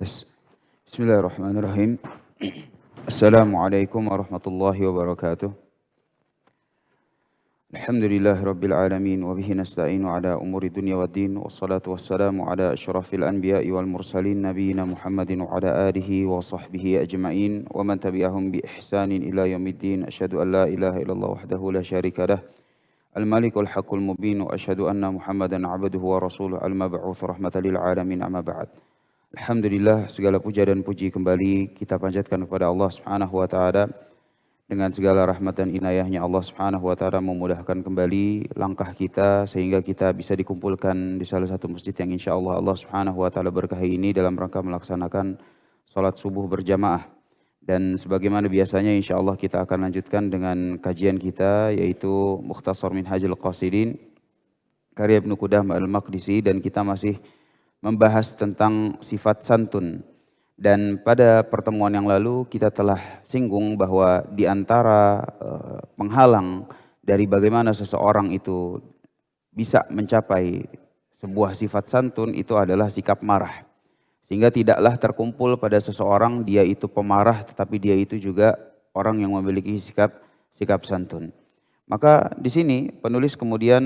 Yes. Bismillahirrahmanirrahim. Assalamualaikum warahmatullahi wabarakatuh. Alhamdulillahi rabbil alamin wa bihi nasta'inu ala umuri dunya waddin wassalatu wassalamu ala asyrafil anbiya'i wal mursalin nabiyina Muhammadin wa ala alihi wa sahbihi ajma'in wa man tabi'ahum bi ihsanin ila yaumiddin. Asyhadu an la ilaha illallah wahdahu la syarika lah al-malikul haqqul mubin wa asyhadu anna Muhammadan 'abduhu wa rasuluhu al-mab'uts rahmatan lil alamin amma ba'd. Alhamdulillah, segala puja dan puji kembali kita panjatkan kepada Allah Subhanahu wa taala. Dengan segala rahmat dan inayahnya Allah Subhanahu wa taala memudahkan kembali langkah kita sehingga kita bisa dikumpulkan di salah satu masjid yang insyaallah Allah Subhanahu wa taala berkahi ini dalam rangka melaksanakan salat subuh berjamaah. Dan sebagaimana biasanya insyaallah kita akan lanjutkan dengan kajian kita yaitu Mukhtasar Minhajul Qasidin karya Ibnu Qudamah Al-Maqdisi, dan kita masih membahas tentang sifat santun. Dan pada pertemuan yang lalu kita telah singgung bahwa di antara penghalang dari bagaimana seseorang itu bisa mencapai sebuah sifat santun itu adalah sikap marah. Sehingga tidaklah terkumpul pada seseorang dia itu pemarah tetapi dia itu juga orang yang memiliki sikap santun. Maka di sini penulis kemudian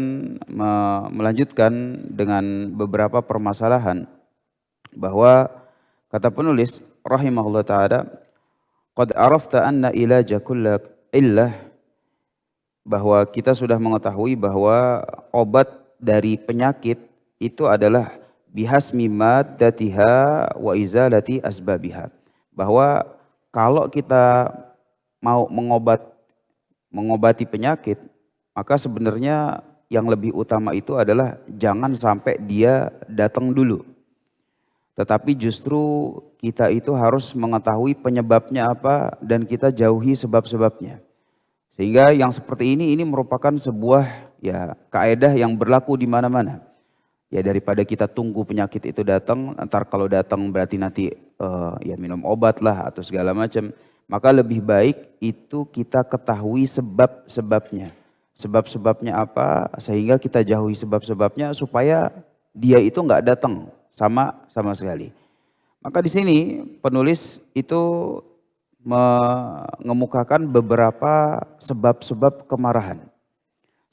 melanjutkan dengan beberapa permasalahan bahwa kata penulis rahimahullah ta'ala, qad arafta anna ilaja kulla illah, bahwa kita sudah mengetahui bahwa obat dari penyakit itu adalah bihasmi maddatiha wa izalati asbabiha. Bahwa kalau kita mau mengobati penyakit, maka sebenarnya yang lebih utama itu adalah jangan sampai dia datang dulu. Tetapi justru kita itu harus mengetahui penyebabnya apa dan kita jauhi sebab-sebabnya. Sehingga yang seperti ini merupakan sebuah kaedah yang berlaku di mana-mana. Ya, daripada kita tunggu penyakit itu datang, ntar kalau datang berarti nanti minum obat lah atau segala macam. Maka lebih baik itu kita ketahui sebab-sebabnya. Sebab-sebabnya apa, sehingga kita jauhi sebab-sebabnya supaya dia itu nggak datang sama sekali. Maka di sini penulis itu mengemukakan beberapa sebab-sebab kemarahan.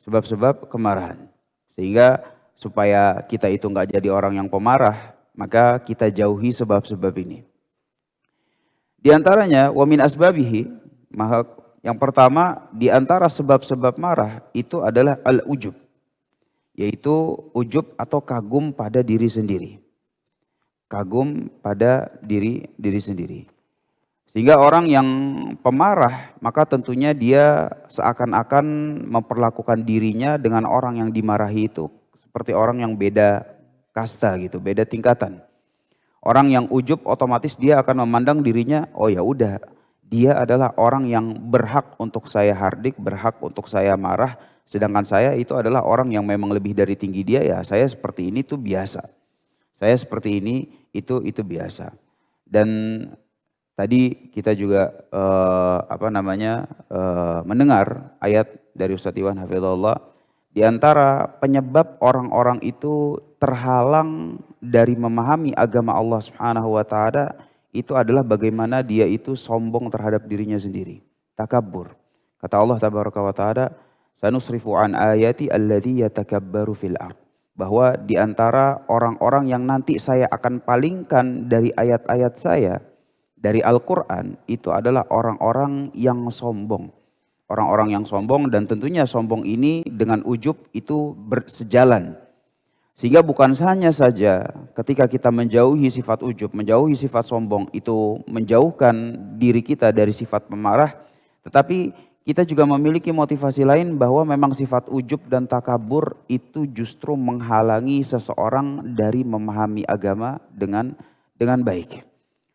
Sebab-sebab kemarahan. Sehingga supaya kita itu nggak jadi orang yang pemarah, maka kita jauhi sebab-sebab ini. Di antaranya wa min asbabihi, maka yang pertama di antara sebab-sebab marah itu adalah al-ujub, yaitu ujub atau kagum pada diri sendiri. Kagum pada diri sendiri. Sehingga orang yang pemarah maka tentunya dia seakan-akan memperlakukan dirinya dengan orang yang dimarahi itu seperti orang yang beda kasta gitu, beda tingkatan. Orang yang ujub otomatis dia akan memandang dirinya, oh ya udah, dia adalah orang yang berhak untuk saya hardik, berhak untuk saya marah. Sedangkan saya itu adalah orang yang memang lebih dari tinggi dia, ya saya seperti ini tuh biasa. Saya seperti ini itu biasa. Dan tadi kita juga mendengar ayat dari Ustaz Iwan Hafizahullah. Di antara penyebab orang-orang itu terhalang dari memahami agama Allah Subhanahu wa taala itu adalah bagaimana dia itu sombong terhadap dirinya sendiri, takabur. Kata Allah tabaraka wa taala, sanusrifu an ayati alladzi yatakabbaru fil ard. Bahwa di antara orang-orang yang nanti saya akan palingkan dari ayat-ayat saya dari Al-Qur'an itu adalah orang-orang yang sombong. Orang-orang yang sombong, dan tentunya sombong ini dengan ujub itu bersejalan. Sehingga bukan hanya saja ketika kita menjauhi sifat ujub, menjauhi sifat sombong itu menjauhkan diri kita dari sifat pemarah, tetapi kita juga memiliki motivasi lain bahwa memang sifat ujub dan takabur itu justru menghalangi seseorang dari memahami agama dengan baik.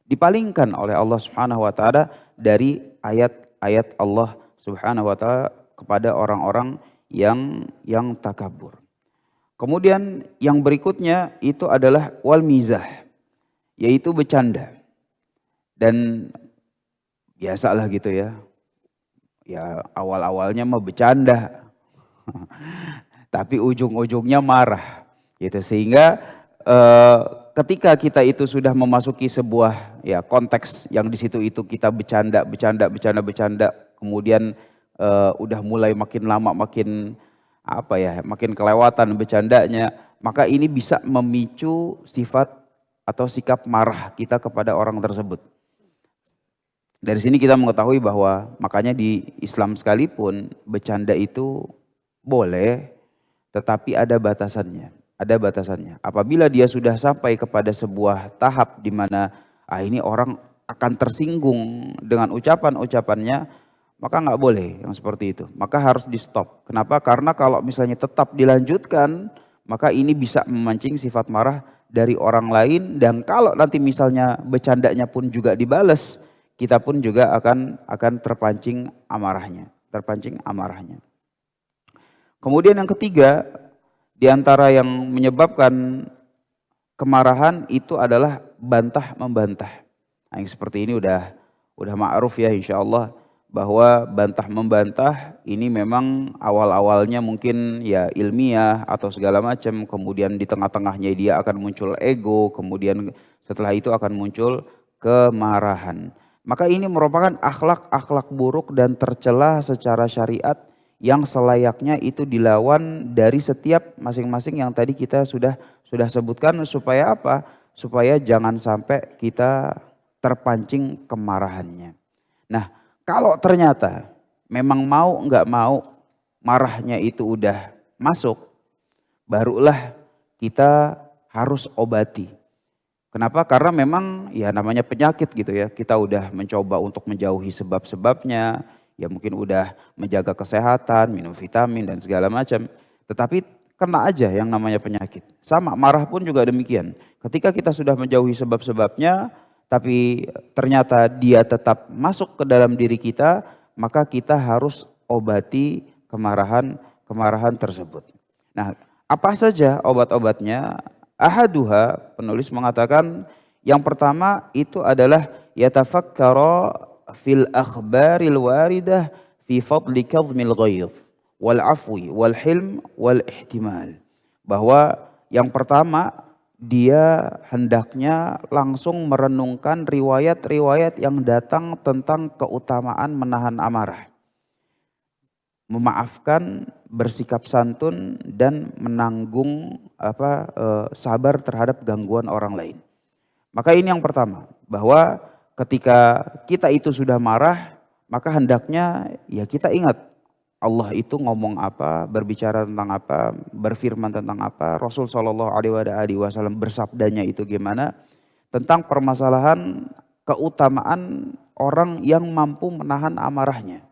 Dipalingkan oleh Allah Subhanahu wa taala dari ayat-ayat Allah Subhanahu wa taala kepada orang-orang yang takabur. Kemudian yang berikutnya itu adalah wal mizah, yaitu bercanda. Dan biasalah gitu ya. Ya awal-awalnya mah bercanda. Tapi ujung-ujungnya marah. Gitu. Sehingga ketika kita itu sudah memasuki sebuah ya konteks yang di situ itu kita bercanda, kemudian udah mulai makin lama makin makin kelewatan bercandanya, maka ini bisa memicu sifat atau sikap marah kita kepada orang tersebut. Dari sini kita mengetahui bahwa makanya di Islam sekalipun bercanda itu boleh, tetapi ada batasannya. Ada batasannya. Apabila dia sudah sampai kepada sebuah tahap di mana ini orang akan tersinggung dengan ucapan-ucapannya, maka nggak boleh yang seperti itu. Maka harus di stop. Kenapa? Karena kalau misalnya tetap dilanjutkan, maka ini bisa memancing sifat marah dari orang lain. Dan kalau nanti misalnya bercandanya pun juga dibales, kita pun juga akan terpancing amarahnya. Kemudian yang ketiga, di antara yang menyebabkan kemarahan itu adalah bantah membantah. Nah, yang seperti ini udah ma'ruf ya insya Allah, bahwa bantah membantah ini memang awal-awalnya mungkin ya ilmiah atau segala macam, kemudian di tengah-tengahnya dia akan muncul ego, kemudian setelah itu akan muncul kemarahan. Maka ini merupakan akhlak buruk dan tercela secara syariat yang selayaknya itu dilawan dari setiap masing-masing yang tadi kita sudah sebutkan. Supaya apa? Supaya jangan sampai kita terpancing kemarahannya. Nah, kalau ternyata memang mau nggak mau marahnya itu udah masuk, barulah kita harus obati. Kenapa? Karena memang ya namanya penyakit gitu ya. Kita udah mencoba untuk menjauhi sebab-sebabnya. Ya mungkin udah menjaga kesehatan, minum vitamin dan segala macam. Tetapi kena aja yang namanya penyakit. Sama marah pun juga demikian. Ketika kita sudah menjauhi sebab-sebabnya, tapi ternyata dia tetap masuk ke dalam diri kita, maka kita harus obati kemarahan tersebut. Nah, apa saja obat-obatnya? Ahaduha, penulis mengatakan yang pertama itu adalah yatafakkara fil akhbaril waridah fi fadli kadhmil ghaidh wal afwi wal hilm wal ihtimal. Bahwa yang pertama dia hendaknya langsung merenungkan riwayat-riwayat yang datang tentang keutamaan menahan amarah, memaafkan, bersikap santun dan menanggung sabar terhadap gangguan orang lain. Maka ini yang pertama, bahwa ketika kita itu sudah marah, maka hendaknya ya kita ingat Allah itu ngomong apa, berbicara tentang apa, berfirman tentang apa, Rasul Shallallahu Alaihi Wasallam bersabdanya itu gimana, tentang permasalahan keutamaan orang yang mampu menahan amarahnya,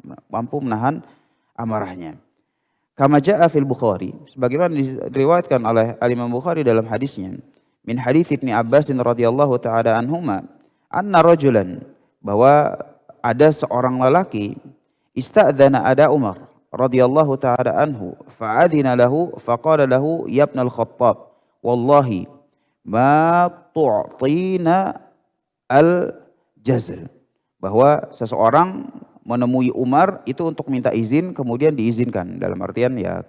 Kama ja'a fil Bukhari, sebagaimana diriwayatkan oleh Imam Bukhari dalam hadisnya, min hadits Ibnu Abbas radhiyallahu taala anhuma, anna rajulan, bahwa ada seorang lelaki, ista'dzana ada Umar radhiyallahu taala anhu, fa'adzina lahu faqala lahu ya ibn al-Khattab, wallahi ma tu'tina al-jazl. Bahwa seseorang menemui Umar itu untuk minta izin, kemudian diizinkan, dalam artian ya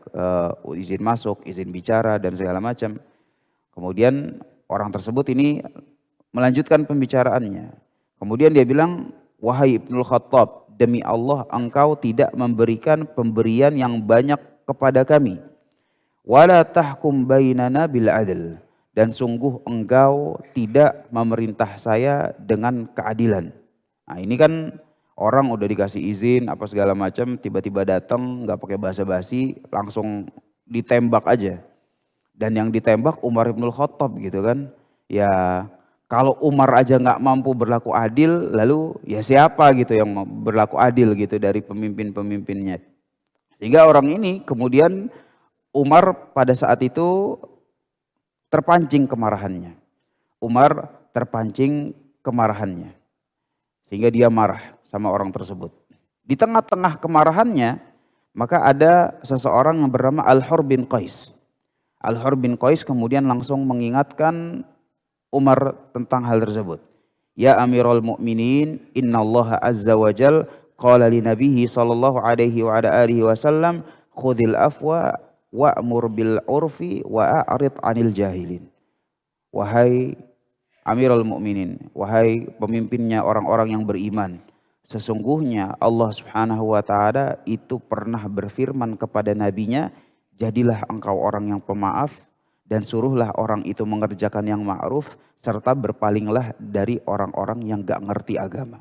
izin masuk, izin bicara dan segala macam. Kemudian orang tersebut ini melanjutkan pembicaraannya. Kemudian dia bilang, wahai Ibnul Khattab, demi Allah engkau tidak memberikan pemberian yang banyak kepada kami. Wala tahkum bainana bil adl, dan sungguh engkau tidak memerintah saya dengan keadilan. Nah, ini kan orang udah dikasih izin apa segala macam, tiba-tiba datang nggak pakai basa-basi, langsung ditembak aja. Dan yang ditembak Umar Ibnul Khattab gitu kan. Ya kalau Umar aja nggak mampu berlaku adil, lalu ya siapa gitu yang berlaku adil gitu dari pemimpin-pemimpinnya. Sehingga orang ini kemudian Umar pada saat itu terpancing kemarahannya. Sehingga dia marah sama orang tersebut. Di tengah-tengah kemarahannya, maka ada seseorang yang bernama Al-Hur bin Qais. Al-Hur bin Qais kemudian langsung mengingatkan Umar tentang hal tersebut. Ya Amirul Mukminin, innallaha azza wa jal qala li nabihi sallallahu alaihi wa ala alihi wasallam khudhil afwa wa'mur bil urfi wa a'rid 'anil jahilin. Wahai Amirul Mukminin, wahai pemimpinnya orang-orang yang beriman, sesungguhnya Allah Subhanahu wa taala itu pernah berfirman kepada nabinya, jadilah engkau orang yang pemaaf dan suruhlah orang itu mengerjakan yang ma'ruf serta berpalinglah dari orang-orang yang gak ngerti agama.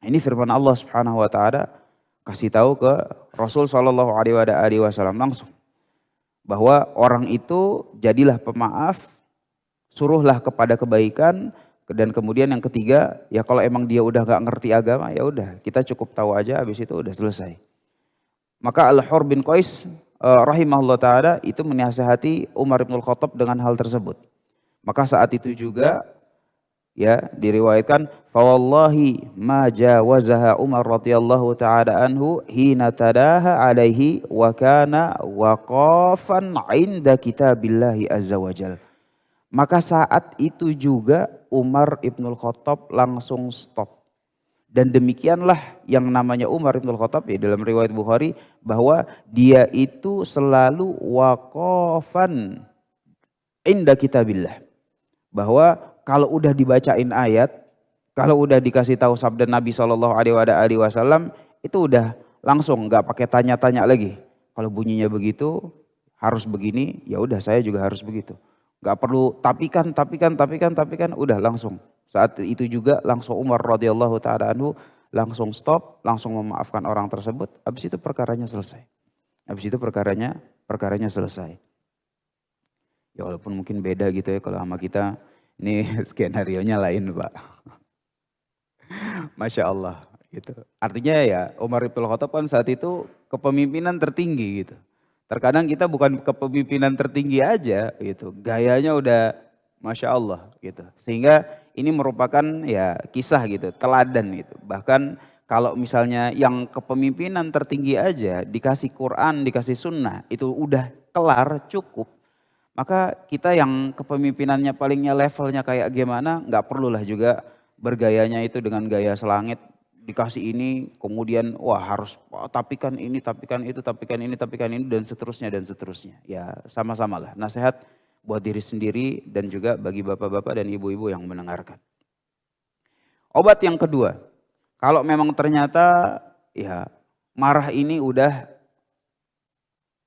Ini firman Allah Subhanahu wa taala kasih tahu ke Rasul sallallahu alaihi wasallam langsung bahwa orang itu jadilah pemaaf, suruhlah kepada kebaikan, dan kemudian yang ketiga, ya kalau emang dia udah gak ngerti agama, ya udah kita cukup tahu aja, habis itu udah selesai. Maka Al-Hur bin Qais rahimahullah ta'ala itu menasihati Umar bin Khattab dengan hal tersebut. Maka saat itu juga ya diriwayatkan, fawallahi ma jawazaha Umar radhiyallahu ta'ala anhu hina tadaha alaihi wa kana waqafan inda kitabillahi azza wajal. Maka saat itu juga Umar ibnul Khattab langsung stop. Dan demikianlah yang namanya Umar ibnul Khattab ya dalam riwayat Bukhari bahwa dia itu selalu waqafan inda kitabillah. Bahwa kalau udah dibacain ayat, kalau udah dikasih tahu sabda Nabi SAW itu udah langsung nggak pakai tanya-tanya lagi. Kalau bunyinya begitu harus begini, ya udah saya juga harus begitu. Gak perlu tapi kan, udah langsung. Saat itu juga langsung Umar radhiyallahu ta'ala anhu langsung stop, langsung memaafkan orang tersebut. Habis itu perkaranya selesai. Perkaranya selesai. Ya walaupun mungkin beda gitu ya kalau sama kita, ini skenario-nya lain Pak. Masya Allah gitu. Artinya ya Umar bin Khattab kan saat itu kepemimpinan tertinggi gitu. Terkadang kita bukan kepemimpinan tertinggi aja gitu, gayanya udah Masya Allah gitu. Sehingga ini merupakan ya kisah gitu, teladan gitu. Bahkan kalau misalnya yang kepemimpinan tertinggi aja dikasih Quran, dikasih sunnah itu udah kelar cukup. Maka kita yang kepemimpinannya palingnya levelnya kayak gimana nggak perlulah juga bergayanya itu dengan gaya selangit. Dikasih ini kemudian wah harus tapi kan ini, tapi kan itu, tapi kan ini dan seterusnya. Ya sama-sama lah nasihat buat diri sendiri dan juga bagi bapak-bapak dan ibu-ibu yang mendengarkan. Obat yang kedua, kalau memang ternyata ya marah ini udah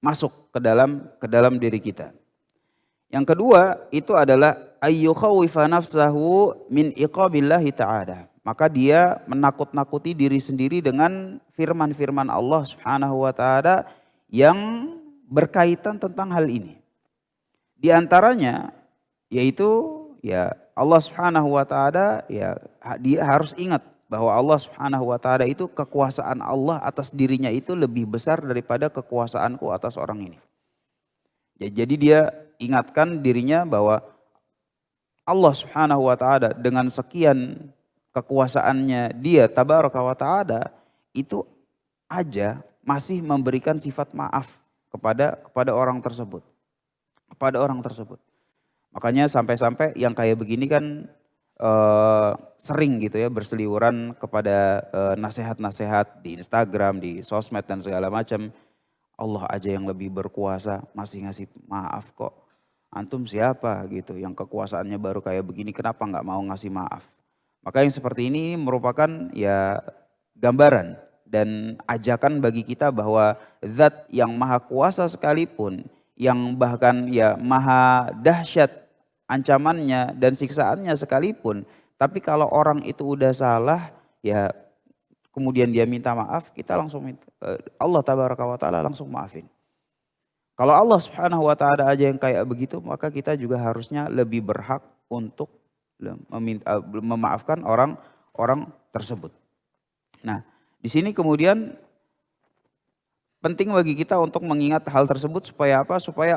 masuk ke dalam diri kita. Yang kedua itu adalah ayyukhawifa nafsahu min iqabillahi ta'ala. Maka dia menakut-nakuti diri sendiri dengan firman-firman Allah Subhanahu wa taala yang berkaitan tentang hal ini. Di antaranya yaitu ya Allah Subhanahu wa taala ya dia harus ingat bahwa Allah Subhanahu wa taala itu kekuasaan Allah atas dirinya itu lebih besar daripada kekuasaanku atas orang ini. Ya, jadi dia ingatkan dirinya bahwa Allah Subhanahu wa taala dengan sekian kekuasaannya dia tabaraka wa ta'ala itu aja masih memberikan sifat maaf kepada orang tersebut. Makanya sampai-sampai yang kayak begini kan sering gitu ya berseliweran kepada nasihat-nasihat di Instagram, di sosmed dan segala macam. Allah aja yang lebih berkuasa masih ngasih maaf kok. Antum siapa gitu yang kekuasaannya baru kayak begini kenapa nggak mau ngasih maaf? Maka yang seperti ini merupakan ya gambaran dan ajakan bagi kita bahwa zat yang maha kuasa sekalipun, yang bahkan ya maha dahsyat ancamannya dan siksaannya sekalipun, tapi kalau orang itu udah salah ya kemudian dia minta maaf, kita langsung minta, Allah tabaraka wa ta'ala langsung maafin. Kalau Allah subhanahu wa ta'ala aja yang kayak begitu, maka kita juga harusnya lebih berhak untuk memaafkan orang tersebut. Nah, di sini kemudian penting bagi kita untuk mengingat hal tersebut supaya apa? Supaya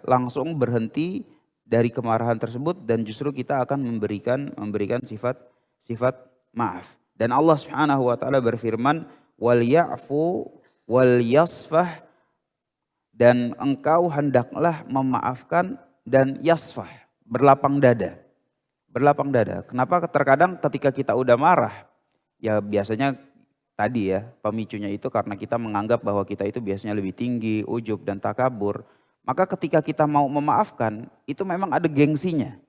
langsung berhenti dari kemarahan tersebut dan justru kita akan memberikan sifat maaf. Dan Allah Subhanahu wa taala berfirman, "Wal ya'fu wal yasfah," dan engkau hendaklah memaafkan dan yasfah, berlapang dada. Kenapa? Terkadang ketika kita udah marah, ya biasanya tadi ya pemicunya itu karena kita menganggap bahwa kita itu biasanya lebih tinggi, ujub dan takabur. Maka ketika kita mau memaafkan, itu memang ada gengsinya.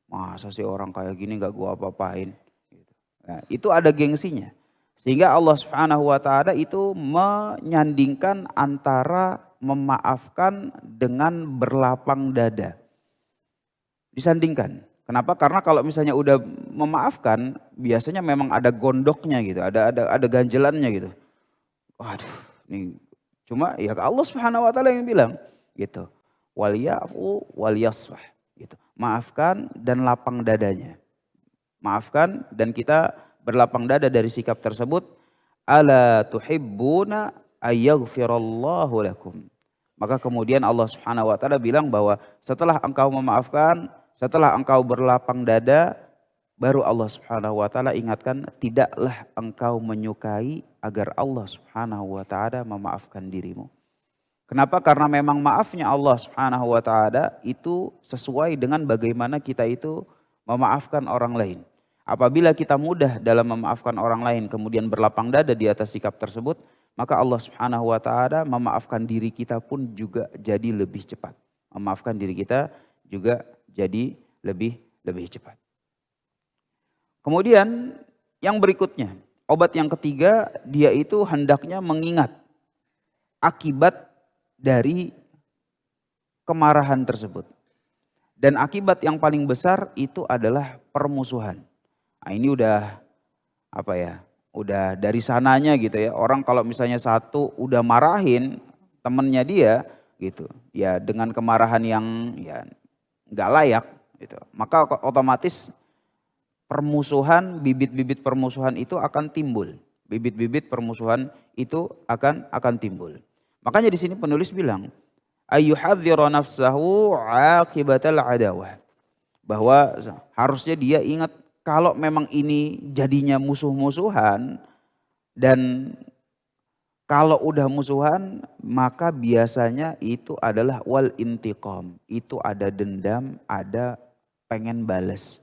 Masa sih orang kayak gini gak gua apa-apain. Nah, itu ada gengsinya. Sehingga Allah Subhanahu wa taala itu menyandingkan antara memaafkan dengan berlapang dada. Disandingkan. Kenapa? Karena kalau misalnya udah memaafkan, biasanya memang ada gondoknya gitu, ada ganjelannya gitu. Waduh, ini cuma ya Allah Subhanahu wa taala yang bilang gitu. Waliyafu waliyasfah gitu. Maafkan dan lapang dadanya. Maafkan dan kita berlapang dada dari sikap tersebut. Ala tuhibbuna ayyaghfirallahu lakum. Maka kemudian Allah Subhanahu wa taala bilang bahwa setelah engkau memaafkan, setelah engkau berlapang dada, baru Allah Subhanahu wa taala ingatkan, tidaklah engkau menyukai agar Allah Subhanahu wa taala memaafkan dirimu. Kenapa? Karena memang maafnya Allah Subhanahu wa taala itu sesuai dengan bagaimana kita itu memaafkan orang lain. Apabila kita mudah dalam memaafkan orang lain kemudian berlapang dada di atas sikap tersebut, maka Allah Subhanahu wa taala memaafkan diri kita pun juga jadi lebih cepat. Memaafkan diri kita juga jadi lebih cepat. Kemudian yang berikutnya, obat yang ketiga, dia itu hendaknya mengingat akibat dari kemarahan tersebut. Dan akibat yang paling besar itu adalah permusuhan. Nah, ini udah apa ya? Udah dari sananya gitu ya. Orang kalau misalnya satu udah marahin temennya dia gitu. Ya dengan kemarahan yang ya nggak layak gitu. Maka otomatis permusuhan, bibit-bibit permusuhan itu akan timbul. Bibit-bibit permusuhan itu akan timbul. Makanya di sini penulis bilang, ayyuhadzira nafsahu aqibatal adawah. Bahwa harusnya dia ingat kalau memang ini jadinya musuh-musuhan dan kalau udah musuhan maka biasanya itu adalah wal intiqam. Itu ada dendam, ada pengen balas.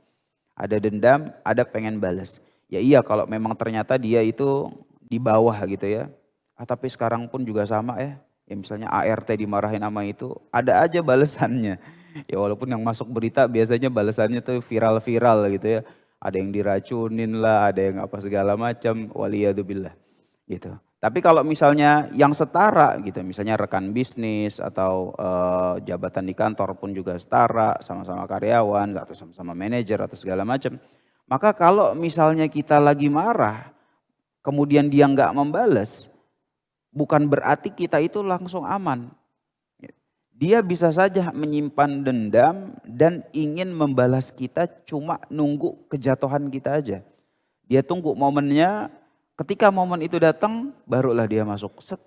Ada dendam, ada pengen balas. Ya iya kalau memang ternyata dia itu di bawah gitu ya. Tapi sekarang pun juga sama ya. Ya misalnya ART dimarahin sama itu, ada aja balasannya. Ya walaupun yang masuk berita biasanya balasannya tuh viral-viral gitu ya. Ada yang diracunin lah, ada yang apa segala macam, waliyadzubillah gitu. Tapi kalau misalnya yang setara gitu, misalnya rekan bisnis atau jabatan di kantor pun juga setara, sama-sama karyawan atau sama-sama manajer atau segala macam. Maka kalau misalnya kita lagi marah, kemudian dia nggak membalas, bukan berarti kita itu langsung aman. Dia bisa saja menyimpan dendam dan ingin membalas kita cuma nunggu kejatuhan kita aja. Dia tunggu momennya, ketika momen itu datang barulah dia masuk set.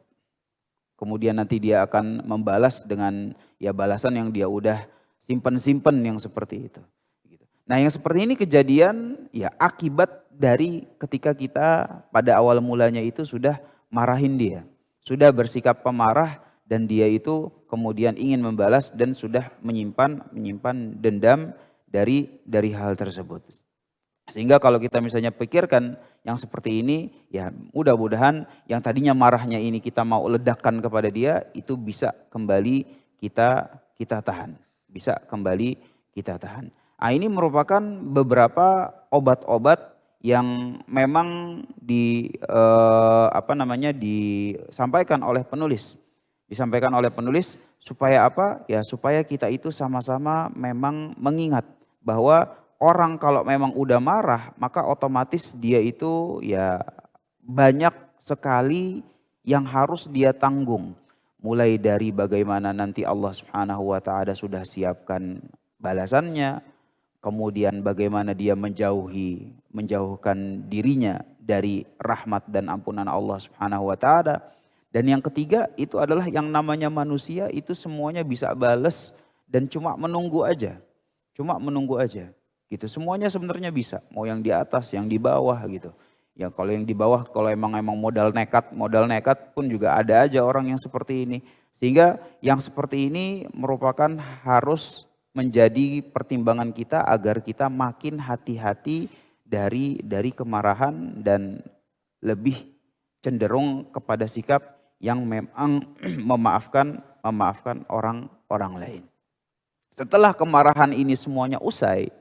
Kemudian nanti dia akan membalas dengan ya balasan yang dia udah simpen-simpen yang seperti itu. Nah yang seperti ini kejadian ya akibat dari ketika kita pada awal mulanya itu sudah marahin dia. Sudah bersikap pemarah dan dia itu kemudian ingin membalas dan sudah menyimpan dendam dari hal tersebut. Sehingga kalau kita misalnya pikirkan yang seperti ini, ya mudah-mudahan yang tadinya marahnya ini kita mau ledakkan kepada dia, itu bisa kembali kita tahan. Bisa kembali kita tahan. Nah, ini merupakan beberapa obat-obat yang memang disampaikan oleh penulis. Disampaikan oleh penulis supaya apa? Ya supaya kita itu sama-sama memang mengingat bahwa orang kalau memang udah marah maka otomatis dia itu ya banyak sekali yang harus dia tanggung. Mulai dari bagaimana nanti Allah Subhanahu wa taala sudah siapkan balasannya, kemudian bagaimana dia menjauhkan dirinya dari rahmat dan ampunan Allah Subhanahu wa taala. Dan yang ketiga itu adalah yang namanya manusia itu semuanya bisa balas dan cuma menunggu aja. Cuma menunggu aja. Gitu. Semuanya sebenarnya bisa. Mau yang di atas, yang di bawah gitu. Ya kalau yang di bawah kalau emang modal nekat pun juga ada aja orang yang seperti ini. Sehingga yang seperti ini merupakan harus menjadi pertimbangan kita agar kita makin hati-hati dari kemarahan dan lebih cenderung kepada sikap yang memang memaafkan orang lain. Setelah kemarahan ini semuanya usai,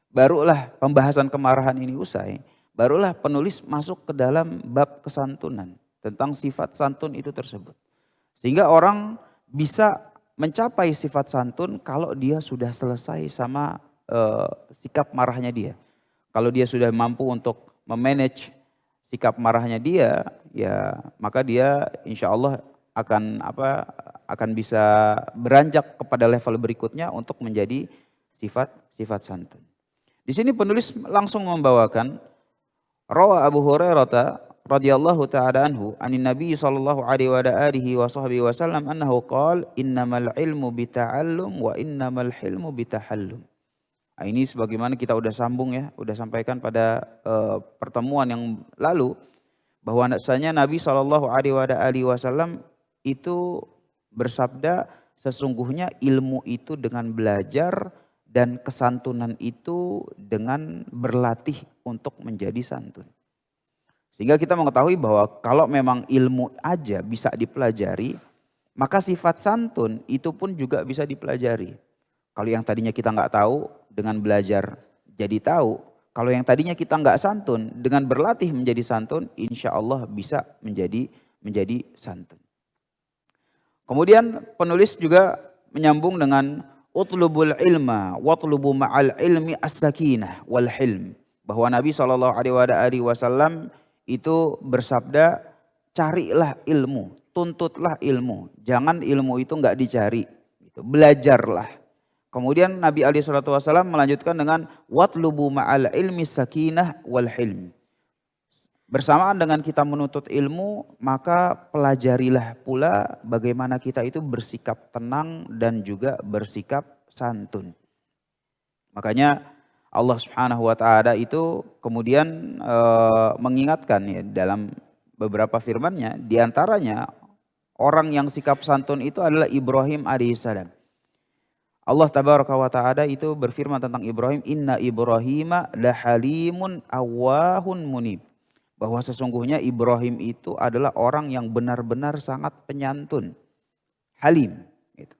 barulah pembahasan kemarahan ini usai, barulah penulis masuk ke dalam bab kesantunan tentang sifat santun itu tersebut. Sehingga orang bisa mencapai sifat santun kalau dia sudah selesai sama sikap marahnya dia. Kalau dia sudah mampu untuk memanage sikap marahnya dia, ya maka dia insya Allah akan bisa beranjak kepada level berikutnya untuk menjadi sifat santun. Di sini penulis langsung membawakan rawa Abu Hurairah radhiyallahu ta'ala anhu anin Nabi sallallahu alaihi wasallam annahu qala innamal ilmu bita'allum wa innamal hilmu bitahallum. Nah, ini sebagaimana kita udah sambung ya, udah sampaikan pada pertemuan yang lalu bahwa nasanya Nabi sallallahu alaihi wasallam itu bersabda sesungguhnya ilmu itu dengan belajar dan kesantunan itu dengan berlatih untuk menjadi santun. Sehingga kita mengetahui bahwa kalau memang ilmu aja bisa dipelajari, maka sifat santun itu pun juga bisa dipelajari. Kalau yang tadinya kita nggak tahu, dengan belajar jadi tahu. Kalau yang tadinya kita nggak santun, dengan berlatih menjadi santun, insya Allah bisa menjadi santun. Kemudian penulis juga menyambung dengan utlubul ilma watlubu ma'al ilmi as-sakinah wal hilm. Bahwa Nabi SAW itu bersabda, carilah ilmu, tuntutlah ilmu. Jangan ilmu itu enggak dicari, belajarlah. Kemudian Nabi SAW melanjutkan dengan watlubu ma'al ilmi sakinah wal hilm. Bersamaan dengan kita menuntut ilmu, maka pelajarilah pula bagaimana kita itu bersikap tenang dan juga bersikap santun. Makanya Allah Subhanahu wa taala itu kemudian mengingatkan ya dalam beberapa firman-Nya, di antaranya orang yang sikap santun itu adalah Ibrahim alaihissalam. Allah tabaraka wa taala itu berfirman tentang Ibrahim, inna Ibrahima lahalimun awwahun munib. Bahwa sesungguhnya Ibrahim itu adalah orang yang benar-benar sangat penyantun, halim. Gitu.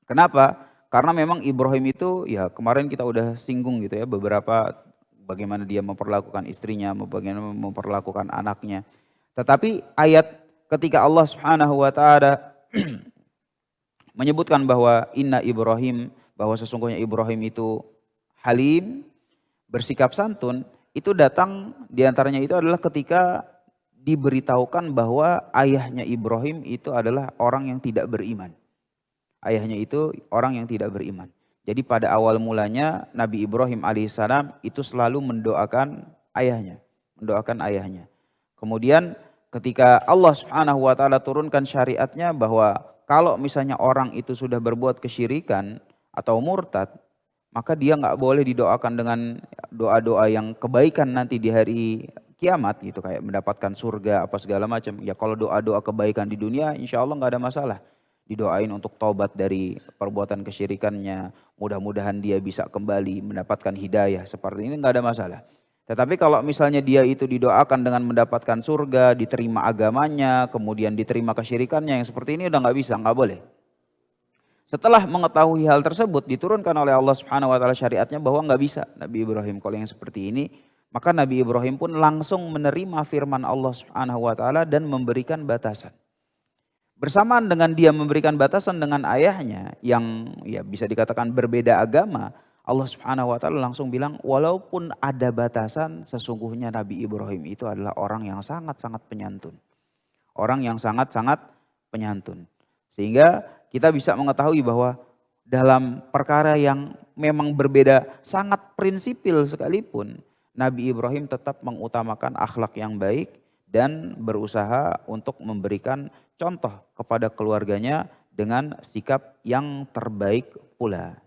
Kenapa? Karena memang Ibrahim itu ya kemarin kita udah singgung gitu ya beberapa bagaimana dia memperlakukan istrinya, bagaimana memperlakukan anaknya. Tetapi ayat ketika Allah Subhanahu wa taala menyebutkan bahwa inna Ibrahim, bahwa sesungguhnya Ibrahim itu halim, bersikap santun, itu datang diantaranya itu adalah ketika diberitahukan bahwa ayahnya Ibrahim itu adalah orang yang tidak beriman. Ayahnya itu orang yang tidak beriman. Jadi pada awal mulanya Nabi Ibrahim alaihissalam itu selalu mendoakan ayahnya. Kemudian ketika Allah Subhanahu wa taala turunkan syariatnya bahwa kalau misalnya orang itu sudah berbuat kesyirikan atau murtad, maka dia nggak boleh didoakan dengan doa-doa yang kebaikan nanti di hari kiamat gitu, kayak mendapatkan surga apa segala macam. Ya kalau doa-doa kebaikan di dunia insya Allah nggak ada masalah. Didoain untuk taubat dari perbuatan kesyirikannya, mudah-mudahan dia bisa kembali mendapatkan hidayah, seperti ini nggak ada masalah. Tetapi kalau misalnya dia itu didoakan dengan mendapatkan surga, diterima agamanya, kemudian diterima kesyirikannya, yang seperti ini udah nggak bisa, nggak boleh. Setelah mengetahui hal tersebut, diturunkan oleh Allah Subhanahu wa taala syariatnya bahwa nggak bisa Nabi Ibrahim kalau yang seperti ini. Maka Nabi Ibrahim pun langsung menerima firman Allah Subhanahu wa taala dan memberikan batasan. Bersamaan dengan dia memberikan batasan dengan ayahnya yang ya bisa dikatakan berbeda agama, Allah Subhanahu wa taala langsung bilang walaupun ada batasan, sesungguhnya Nabi Ibrahim itu adalah orang yang sangat-sangat penyantun. Orang yang sangat-sangat penyantun. Sehingga kita bisa mengetahui bahwa dalam perkara yang memang berbeda sangat prinsipil sekalipun, Nabi Ibrahim tetap mengutamakan akhlak yang baik dan berusaha untuk memberikan contoh kepada keluarganya dengan sikap yang terbaik pula.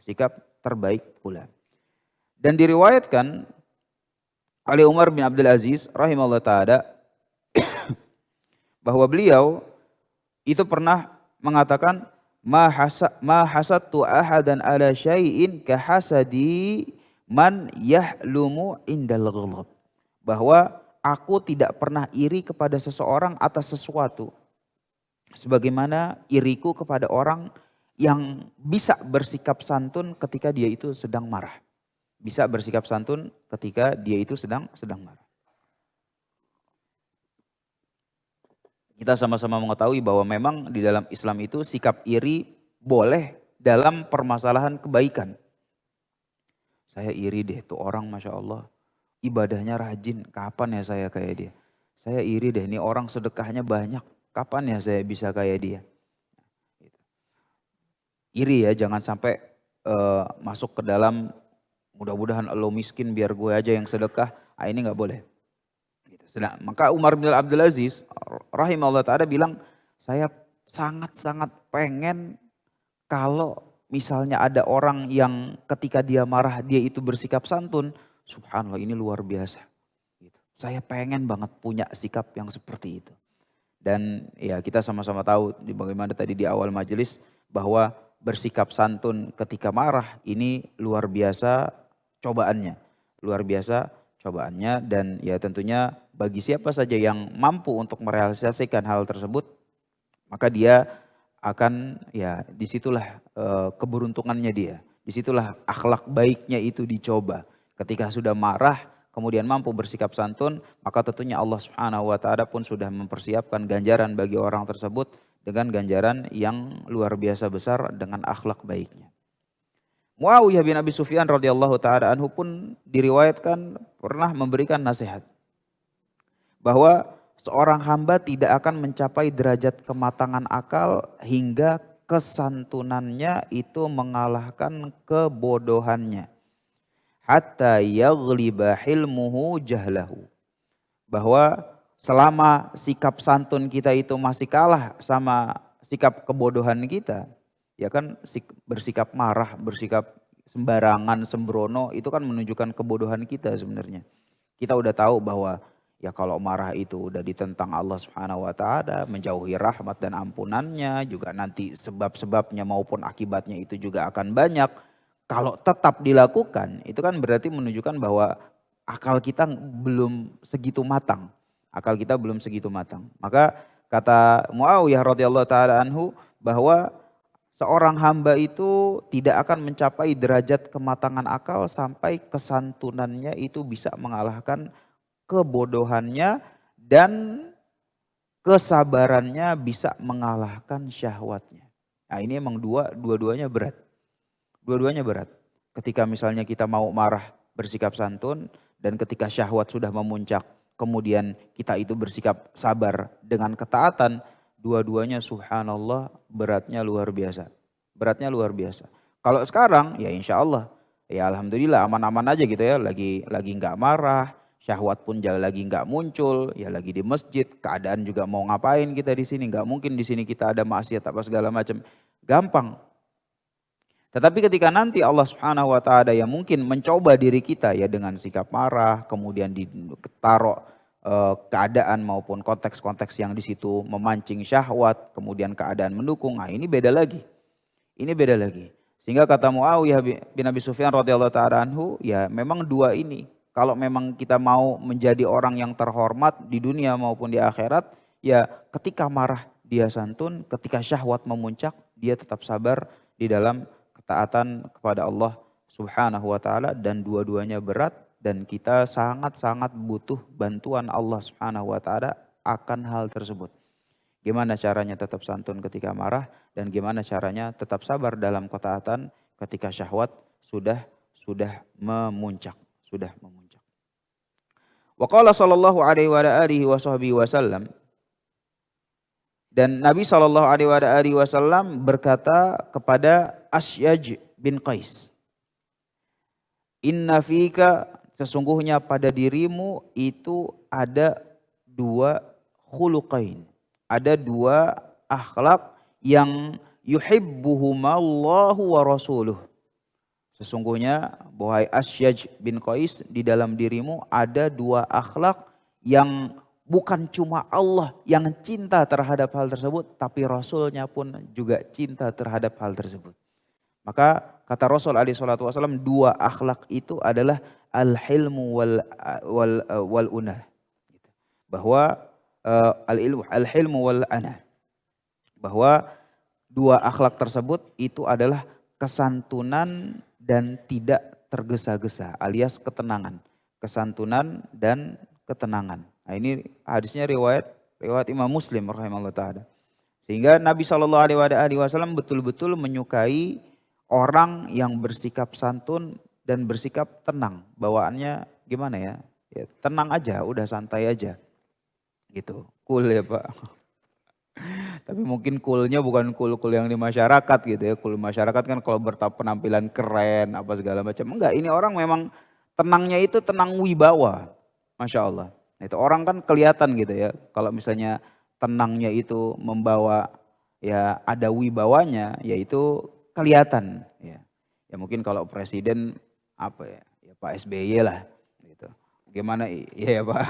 Dan diriwayatkan oleh Umar bin Abdul Aziz rahimahullah ta'ala bahwa beliau itu pernah mengatakan ma hasadtu ahadan ala syai'in kahasadi man yahlumu indal ghadab. Bahwa aku tidak pernah iri kepada seseorang atas sesuatu sebagaimana iriku kepada orang yang bisa bersikap santun ketika dia itu sedang marah. Bisa bersikap santun ketika dia itu sedang marah. Kita sama-sama mengetahui bahwa memang di dalam Islam itu sikap iri boleh dalam permasalahan kebaikan. Saya iri deh tuh orang, Masya Allah, ibadahnya rajin, kapan ya saya kayak dia? Saya iri deh, ini orang sedekahnya banyak, kapan ya saya bisa kayak dia? Iri ya, jangan sampai masuk ke dalam mudah-mudahan lo miskin biar gue aja yang sedekah, ini nggak boleh. Maka Umar bin Abdul Aziz rahimahullah ta'ala bilang, saya sangat-sangat pengen kalau misalnya ada orang yang ketika dia marah dia itu bersikap santun, subhanallah ini luar biasa. Saya pengen banget punya sikap yang seperti itu. Dan ya kita sama-sama tahu bagaimana tadi di awal majelis bahwa bersikap santun ketika marah ini luar biasa cobaannya. Luar biasa cobaannya dan ya tentunya bagi siapa saja yang mampu untuk merealisasikan hal tersebut maka dia akan ya disitulah keberuntungannya dia. Disitulah akhlak baiknya itu dicoba. Ketika sudah marah kemudian mampu bersikap santun maka tentunya Allah Subhanahu wa taala pun sudah mempersiapkan ganjaran bagi orang tersebut dengan ganjaran yang luar biasa besar dengan akhlak baiknya. Muawiyah bin Abi Sufyan radhiyallahu taala anhu pun diriwayatkan pernah memberikan nasihat bahwa seorang hamba tidak akan mencapai derajat kematangan akal hingga kesantunannya itu mengalahkan kebodohannya. Hatta yaghliba hilmuhu jahlahu. Bahwa selama sikap santun kita itu masih kalah sama sikap kebodohan kita, ya kan bersikap marah, bersikap sembarangan, sembrono, itu kan menunjukkan kebodohan kita sebenarnya. Kita udah tahu bahwa ya kalau marah itu udah ditentang Allah Subhanahu wa taala, menjauhi rahmat dan ampunannya, juga nanti sebab-sebabnya maupun akibatnya itu juga akan banyak. Kalau tetap dilakukan, itu kan berarti menunjukkan bahwa akal kita belum segitu matang. Akal kita belum segitu matang. Maka kata Muawiyah radhiyallahu taala anhu bahwa seorang hamba itu tidak akan mencapai derajat kematangan akal sampai kesantunannya itu bisa mengalahkan kebodohannya dan kesabarannya bisa mengalahkan syahwatnya. Nah ini emang dua-duanya berat. Dua-duanya berat. Ketika misalnya kita mau marah bersikap santun dan ketika syahwat sudah memuncak kemudian kita itu bersikap sabar dengan ketaatan, dua-duanya subhanallah beratnya luar biasa. Beratnya luar biasa. Kalau sekarang ya insya Allah ya alhamdulillah aman-aman aja gitu ya, lagi nggak marah, syahwat pun lagi nggak muncul, ya lagi di masjid, keadaan juga mau ngapain kita di sini, nggak mungkin di sini kita ada maksiat apa segala macam, gampang. Tetapi ketika nanti Allah Subhanahu wa taala yang mungkin mencoba diri kita ya dengan sikap marah, kemudian ditaruh keadaan maupun konteks-konteks yang di situ memancing syahwat, kemudian keadaan mendukung, nah ini beda lagi. Ini beda lagi. Sehingga kata Muawiyah bin Abi Sufyan radhiyallahu taala anhu, ya memang dua ini. Kalau memang kita mau menjadi orang yang terhormat di dunia maupun di akhirat, ya ketika marah dia santun, ketika syahwat memuncak dia tetap sabar di dalam ketaatan kepada Allah Subhanahu wa taala dan dua-duanya berat dan kita sangat-sangat butuh bantuan Allah Subhanahu wa taala akan hal tersebut. Gimana caranya tetap santun ketika marah dan gimana caranya tetap sabar dalam ketaatan ketika syahwat sudah memuncak, Wa qala sallallahu alaihi wa alihi wasallam, dan Nabi sallallahu alaihi wasallam berkata kepada Asyaj bin Qais, "Inna fika, sesungguhnya pada dirimu itu ada dua khuluqain, ada dua akhlak yang yuhibbuhumallahu wa rasuluh." Sesungguhnya wahai Asyaj bin Qais, di dalam dirimu ada dua akhlak yang bukan cuma Allah yang cinta terhadap hal tersebut, tapi Rasulnya pun juga cinta terhadap hal tersebut. Maka kata Rasul alaihi salatu wasallam, dua akhlak itu adalah al-hilmu wal unah. Bahwa al-hilmu wal anah. Bahwa dua akhlak tersebut itu adalah kesantunan dan tidak tergesa-gesa alias ketenangan. Kesantunan dan ketenangan. Nah ini hadisnya riwayat Imam Muslim rahimahullah ta'ala. Sehingga Nabi SAW betul-betul menyukai orang yang bersikap santun dan bersikap tenang. Bawaannya gimana ya? Ya tenang aja, udah santai aja. Gitu, cool ya Pak. Tapi mungkin coolnya bukan cool yang di masyarakat gitu ya. Cool masyarakat kan kalau penampilan keren apa segala macam. Enggak, ini orang memang tenangnya itu tenang wibawa. Masya Allah. Itu orang kan kelihatan gitu ya. Kalau misalnya tenangnya itu membawa ya ada wibawanya, yaitu kelihatan. Ya, ya mungkin kalau presiden apa ya, ya Pak SBY lah gitu. Gimana iya ya Pak.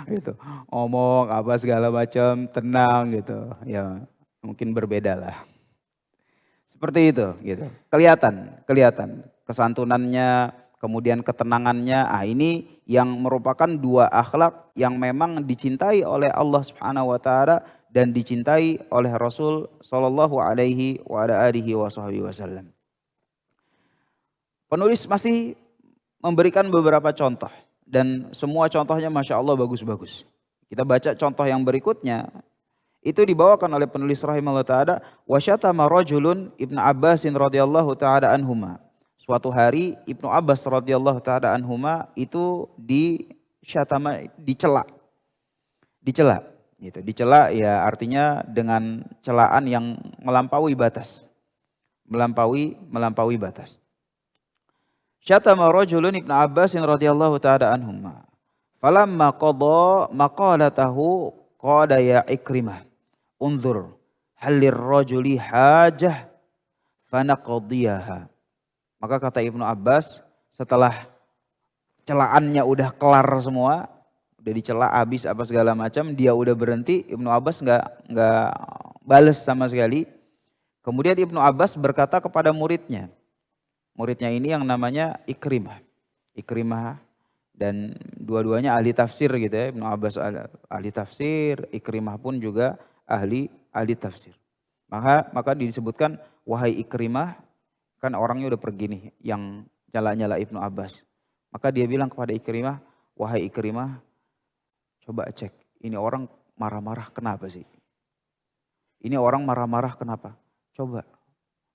Gitu, ngomong apa segala macam tenang gitu, ya mungkin berbeda lah. Seperti itu gitu, kelihatan kesantunannya, kemudian ketenangannya. Ah ini yang merupakan dua akhlak yang memang dicintai oleh Allah Subhanahu wa taala dan dicintai oleh Rasul sallallahu alaihi wasallam. Penulis masih memberikan beberapa contoh dan semua contohnya Masya Allah bagus-bagus. Kita baca contoh yang berikutnya. Itu dibawakan oleh penulis rahimahullah ta'ala. Wasyatama rajulun Ibnu Abbasin radhiyallahu ta'ala anhuma. Suatu hari Ibnu Abbas radhiyallahu ta'ala anhuma itu dicela. Gitu. Dicela ya artinya dengan celaan yang melampaui batas. Melampaui batas. Syatama rajulun Ibnu Abbas radhiyallahu ta'ala anhuma. Falamma qada maqalatahu qala ya Ikrimah unzur halir rajuli hajah fanaqdiyaha. Maka kata Ibnu Abbas setelah celaannya udah kelar semua, udah dicela habis apa segala macam, dia udah berhenti, Ibnu Abbas enggak bales sama sekali. Kemudian Ibnu Abbas berkata kepada muridnya. Muridnya ini yang namanya Ikrimah. Ikrimah dan dua-duanya ahli tafsir gitu ya. Ibnu Abbas ahli tafsir, Ikrimah pun juga ahli tafsir. Maka disebutkan wahai Ikrimah, kan orangnya udah pergi nih yang nyala-nyala Ibnu Abbas. Maka dia bilang kepada Ikrimah, wahai Ikrimah, coba cek ini orang marah-marah kenapa sih? Ini orang marah-marah kenapa? Coba,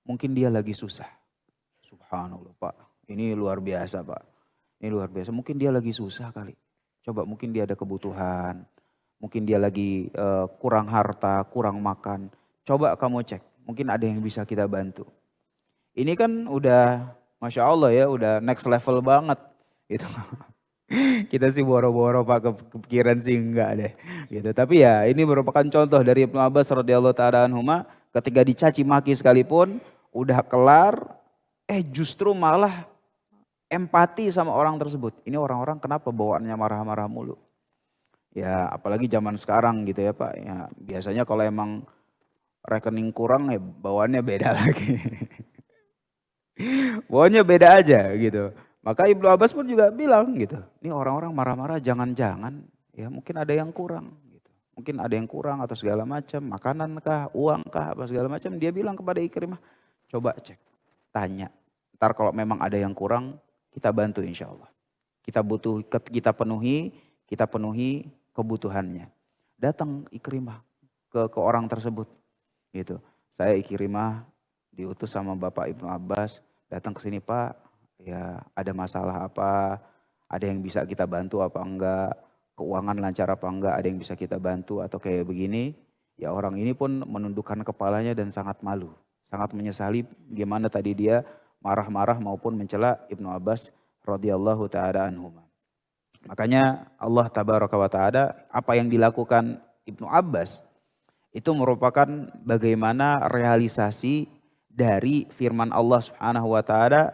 mungkin dia lagi susah. Subhanallah Pak, ini luar biasa Pak. Ini luar biasa, mungkin dia lagi susah kali. Coba mungkin dia ada kebutuhan. Mungkin dia lagi kurang harta, kurang makan. Coba kamu cek, mungkin ada yang bisa kita bantu. Ini kan udah Masya Allah ya, udah next level banget. Gitu. Kita sih boro-boro Pak, kepikiran sih enggak deh. Gitu. Tapi ya ini merupakan contoh dari Ibnu Abbas radhiyallahu ta'ala anhuma, ketika dicaci maki sekalipun, udah kelar, justru malah empati sama orang tersebut. Ini orang-orang kenapa bawaannya marah-marah mulu. Ya apalagi zaman sekarang gitu ya Pak. Ya, biasanya kalau emang rekening kurang ya bawaannya beda lagi. Bawaannya beda aja gitu. Maka Ibnu Abbas pun juga bilang gitu. Ini orang-orang marah-marah jangan-jangan ya mungkin ada yang kurang. Gitu. Mungkin ada yang kurang atau segala macam. Makanan kah, uang kah, apa segala macam. Dia bilang kepada Ikrimah, coba cek, tanya. Ntar kalau memang ada yang kurang, kita bantu insya Allah. Kita penuhi kebutuhannya. Datang Ikrimah ke orang tersebut. Gitu. Saya Ikrimah diutus sama Bapak Ibnu Abbas. Datang ke sini Pak, ya ada masalah apa? Ada yang bisa kita bantu apa enggak? Keuangan lancar apa enggak? Ada yang bisa kita bantu atau kayak begini? Ya orang ini pun menundukkan kepalanya dan sangat malu. Sangat menyesali gimana tadi dia marah-marah maupun mencela Ibnu Abbas radhiyallahu ta'ala anhum. Makanya Allah tabaraka wa ta'ala apa yang dilakukan Ibnu Abbas itu merupakan bagaimana realisasi dari firman Allah Subhanahu wa ta'ala,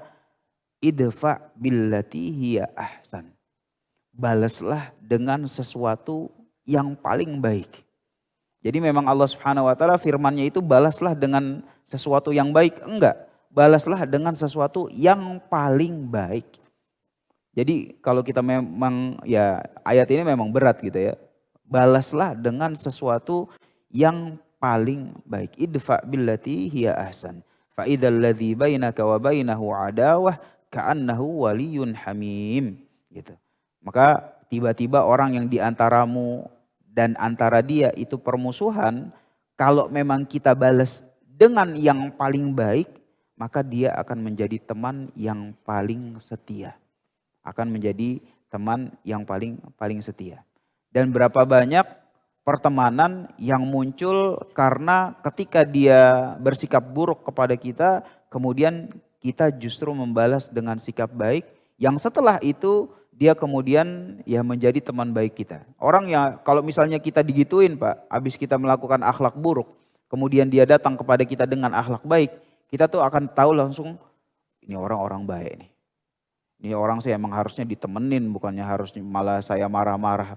idfa billati hiya ahsan. Balaslah dengan sesuatu yang paling baik. Jadi memang Allah Subhanahu wa ta'ala firman-Nya itu balaslah dengan sesuatu yang baik, enggak. Balaslah dengan sesuatu yang paling baik. Jadi kalau kita memang ya ayat ini memang berat gitu ya. Balaslah dengan sesuatu yang paling baik. Idfa billati hiya ahsan. Fa idzal ladzi bainaka wa bainahu adawah ka'annahu waliyyun hamim. Gitu. Maka tiba-tiba orang yang di antaramu dan antara dia itu permusuhan, kalau memang kita balas dengan yang paling baik, maka dia akan menjadi teman yang paling setia. Akan menjadi teman yang paling setia. Dan berapa banyak pertemanan yang muncul karena ketika dia bersikap buruk kepada kita, kemudian kita justru membalas dengan sikap baik, yang setelah itu dia kemudian ya menjadi teman baik kita. Orang yang kalau misalnya kita digituin Pak, habis kita melakukan akhlak buruk, kemudian dia datang kepada kita dengan akhlak baik, kita tuh akan tahu langsung ini orang-orang baik nih. Ini orang saya emang harusnya ditemenin, bukannya harusnya malah saya marah-marah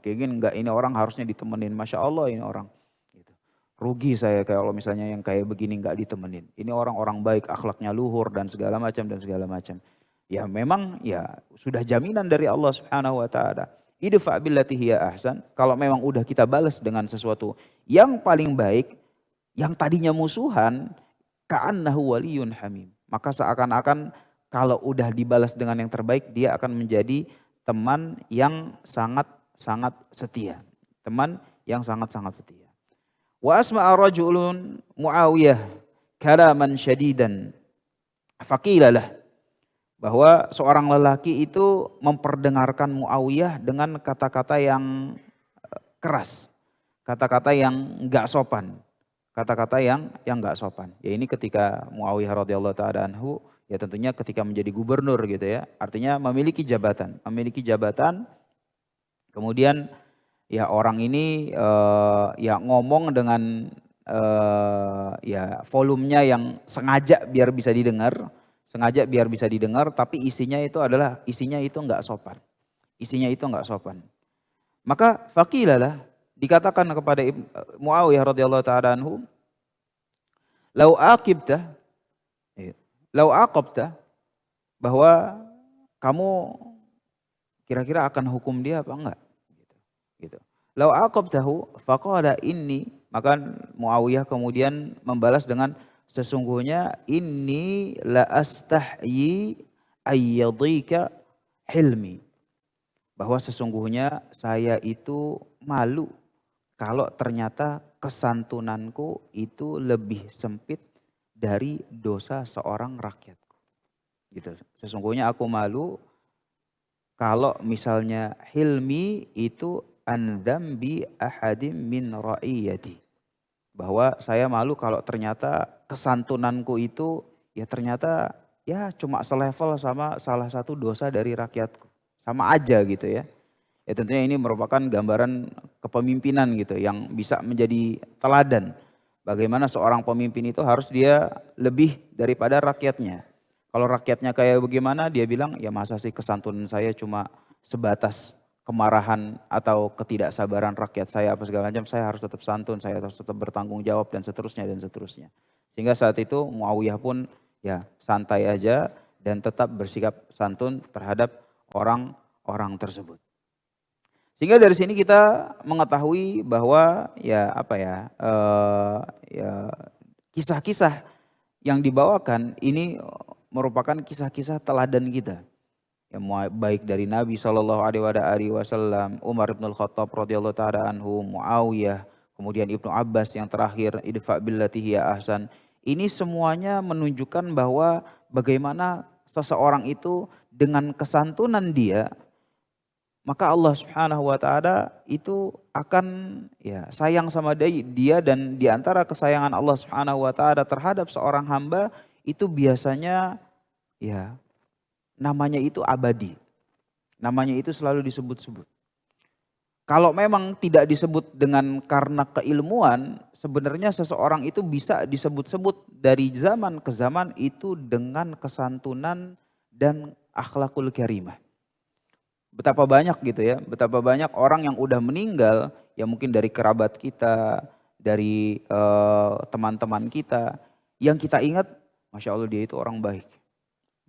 kayak gini. Enggak, ini orang harusnya ditemenin. Masya Allah ini orang. Gitu. Rugi saya kalau misalnya yang kayak begini enggak ditemenin. Ini orang-orang baik, akhlaknya luhur dan segala macam dan segala macam. Ya memang ya sudah jaminan dari Allah Subhanahu wa taala. Idfa billati hiya ahsan. Kalau memang udah kita balas dengan sesuatu yang paling baik, yang tadinya musuhan, ka'annahu waliyyun hamim. Maka seakan-akan kalau udah dibalas dengan yang terbaik, dia akan menjadi teman yang sangat-sangat setia. Teman yang sangat-sangat setia. Wa asma'a rajulun Muawiyah kalaman syadidan. Faqilalah. Bahwa seorang lelaki itu memperdengarkan Muawiyah dengan kata-kata yang keras. Kata-kata yang enggak sopan. Kata-kata yang enggak sopan. Ya ini ketika Muawiyah radhiyallahu taala anhu, ya tentunya ketika menjadi gubernur gitu ya. Artinya memiliki jabatan. Memiliki jabatan, kemudian ya orang ini ya ngomong dengan ya volumenya yang sengaja biar bisa didengar. Sengaja biar bisa didengar, tapi isinya itu enggak sopan. Isinya itu enggak sopan. Maka faqilalah, dikatakan kepada Muawiyah radhiyallahu taala anhu, lau aqabta, bahwa kamu kira-kira akan hukum dia apa enggak? Gitu. Lau aqabtahu faqala inni, maka Muawiyah kemudian membalas dengan sesungguhnya inni la astahyi ayyadika hilmi. Bahwa sesungguhnya saya itu malu kalau ternyata kesantunanku itu lebih sempit dari dosa seorang rakyatku. Gitu. Sesungguhnya aku malu kalau misalnya hilmi itu an dzambi ahadim min ra'iyati. Bahwa saya malu kalau ternyata kesantunanku itu ya ternyata ya cuma selevel sama salah satu dosa dari rakyatku. Sama aja gitu ya. Ya tentunya ini merupakan gambaran kepemimpinan gitu yang bisa menjadi teladan. Bagaimana seorang pemimpin itu harus dia lebih daripada rakyatnya. Kalau rakyatnya kayak bagaimana, dia bilang ya masa sih kesantunan saya cuma sebatas kemarahan atau ketidaksabaran rakyat saya apa segala macam, saya harus tetap santun, saya harus tetap bertanggung jawab dan seterusnya dan seterusnya. Sehingga saat itu Muawiyah pun ya santai aja dan tetap bersikap santun terhadap orang-orang tersebut. Sehingga dari sini kita mengetahui bahwa ya apa ya, kisah-kisah yang dibawakan ini merupakan kisah-kisah teladan kita. Yang baik dari Nabi SAW, Umar bin Khattab radhiyallahu taala anhu, Muawiyah, kemudian Ibnu Abbas yang terakhir, idfa billati hiya ahsan. Ini semuanya menunjukkan bahwa bagaimana seseorang itu dengan kesantunan dia, maka Allah Subhanahu wa taala itu akan ya sayang sama dia, dan di antara kesayangan Allah Subhanahu wa taala terhadap seorang hamba itu biasanya ya namanya itu abadi. Namanya itu selalu disebut-sebut. Kalau memang tidak disebut dengan karena keilmuan, sebenarnya seseorang itu bisa disebut-sebut dari zaman ke zaman itu dengan kesantunan dan akhlakul karimah. Betapa banyak gitu ya, betapa banyak orang yang udah meninggal, ya mungkin dari kerabat kita, dari teman-teman kita, yang kita ingat, Masya Allah dia itu orang baik.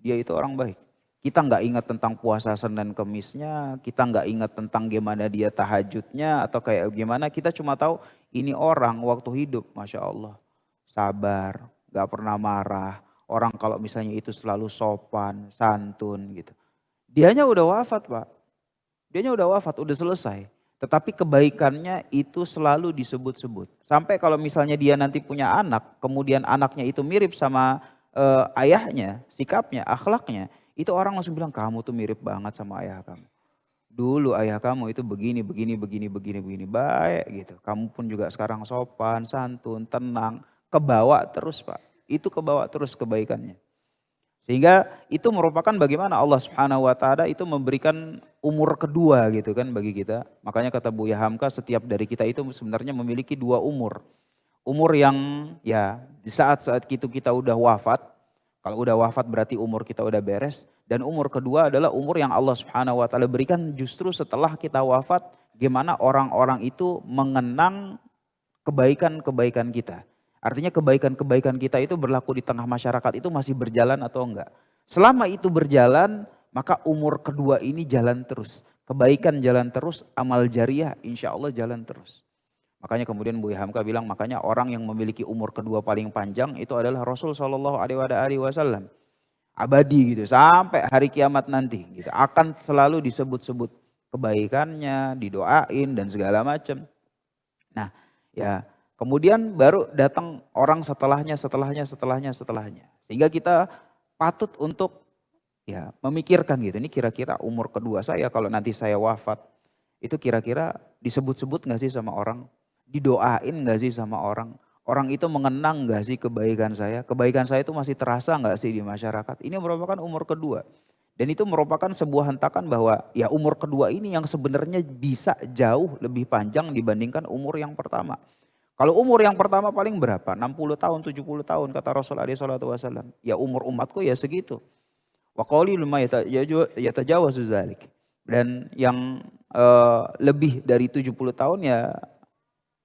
Dia itu orang baik. Kita nggak ingat tentang puasa Senin Kemisnya, kita nggak ingat tentang gimana dia tahajudnya atau kayak gimana. Kita cuma tahu ini orang waktu hidup, Masya Allah. Sabar, nggak pernah marah. Orang kalau misalnya itu selalu sopan, santun gitu. Dianya udah wafat Pak. Dianya udah wafat, udah selesai. Tetapi kebaikannya itu selalu disebut-sebut. Sampai kalau misalnya dia nanti punya anak, kemudian anaknya itu mirip sama ayahnya, sikapnya, akhlaknya. Itu orang langsung bilang, kamu tuh mirip banget sama ayah kamu. Dulu ayah kamu itu begini, begini, baik gitu. Kamu pun juga sekarang sopan, santun, tenang. Kebawa terus Pak. Itu kebawa terus kebaikannya. Sehingga itu merupakan bagaimana Allah Subhanahu wa taala itu memberikan umur kedua gitu kan bagi kita. Makanya kata Buya Hamka setiap dari kita itu sebenarnya memiliki dua umur. Umur yang ya di saat-saat itu kita udah wafat. Kalau udah wafat berarti umur kita udah beres. Dan umur kedua adalah umur yang Allah Subhanahu wa taala berikan justru setelah kita wafat. Gimana orang-orang itu mengenang kebaikan-kebaikan kita. Artinya kebaikan-kebaikan kita itu berlaku di tengah masyarakat itu masih berjalan atau enggak. Selama itu berjalan, maka umur kedua ini jalan terus. Kebaikan jalan terus, amal jariah insya Allah jalan terus. Makanya kemudian Buya Hamka bilang, makanya orang yang memiliki umur kedua paling panjang itu adalah Rasul Shallallahu Alaihi Wasallam. Abadi gitu, sampai hari kiamat nanti. Gitu. Akan selalu disebut-sebut kebaikannya, didoain dan segala macam. Nah ya, kemudian baru datang orang setelahnya. Sehingga kita patut untuk ya memikirkan gitu. Ini kira-kira umur kedua saya kalau nanti saya wafat. Itu kira-kira disebut-sebut gak sih sama orang? Didoain gak sih sama orang? Orang itu mengenang gak sih kebaikan saya? Kebaikan saya itu masih terasa gak sih di masyarakat? Ini merupakan umur kedua. Dan itu merupakan sebuah hentakan bahwa ya umur kedua ini yang sebenarnya bisa jauh lebih panjang dibandingkan umur yang pertama. Kalau umur yang pertama paling berapa? 60 tahun, 70 tahun kata Rasul alaihi salatu wasallam. Ya umur umatku ya segitu. Wa qalilum ma yatajawazu dzalik. Dan yang lebih dari 70 tahun ya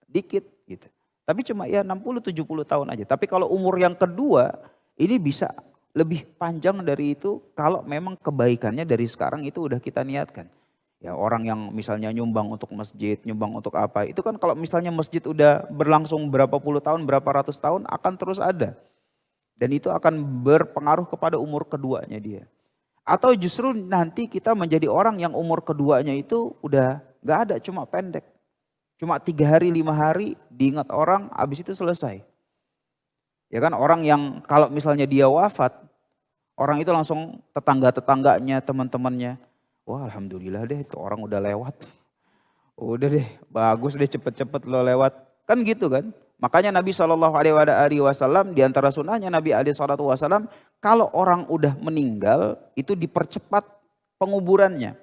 dikit gitu. Tapi cuma ya 60-70 tahun aja. Tapi kalau umur yang kedua ini bisa lebih panjang dari itu kalau memang kebaikannya dari sekarang itu udah kita niatkan. Ya orang yang misalnya nyumbang untuk masjid, nyumbang untuk apa. Itu kan kalau misalnya masjid udah berlangsung berapa puluh tahun, berapa ratus tahun akan terus ada. Dan itu akan berpengaruh kepada umur keduanya dia. Atau justru nanti kita menjadi orang yang umur keduanya itu udah gak ada, cuma pendek. Cuma 3 hari, 5 hari diingat orang, habis itu selesai. Ya kan orang yang kalau misalnya dia wafat, orang itu langsung tetangga-tetangganya, teman-temannya. Wah alhamdulillah deh itu orang udah lewat. Udah deh bagus deh cepet-cepet lo lewat. Kan gitu kan. Makanya Nabi SAW di antara sunnahnya Nabi SAW kalau orang udah meninggal itu dipercepat penguburannya.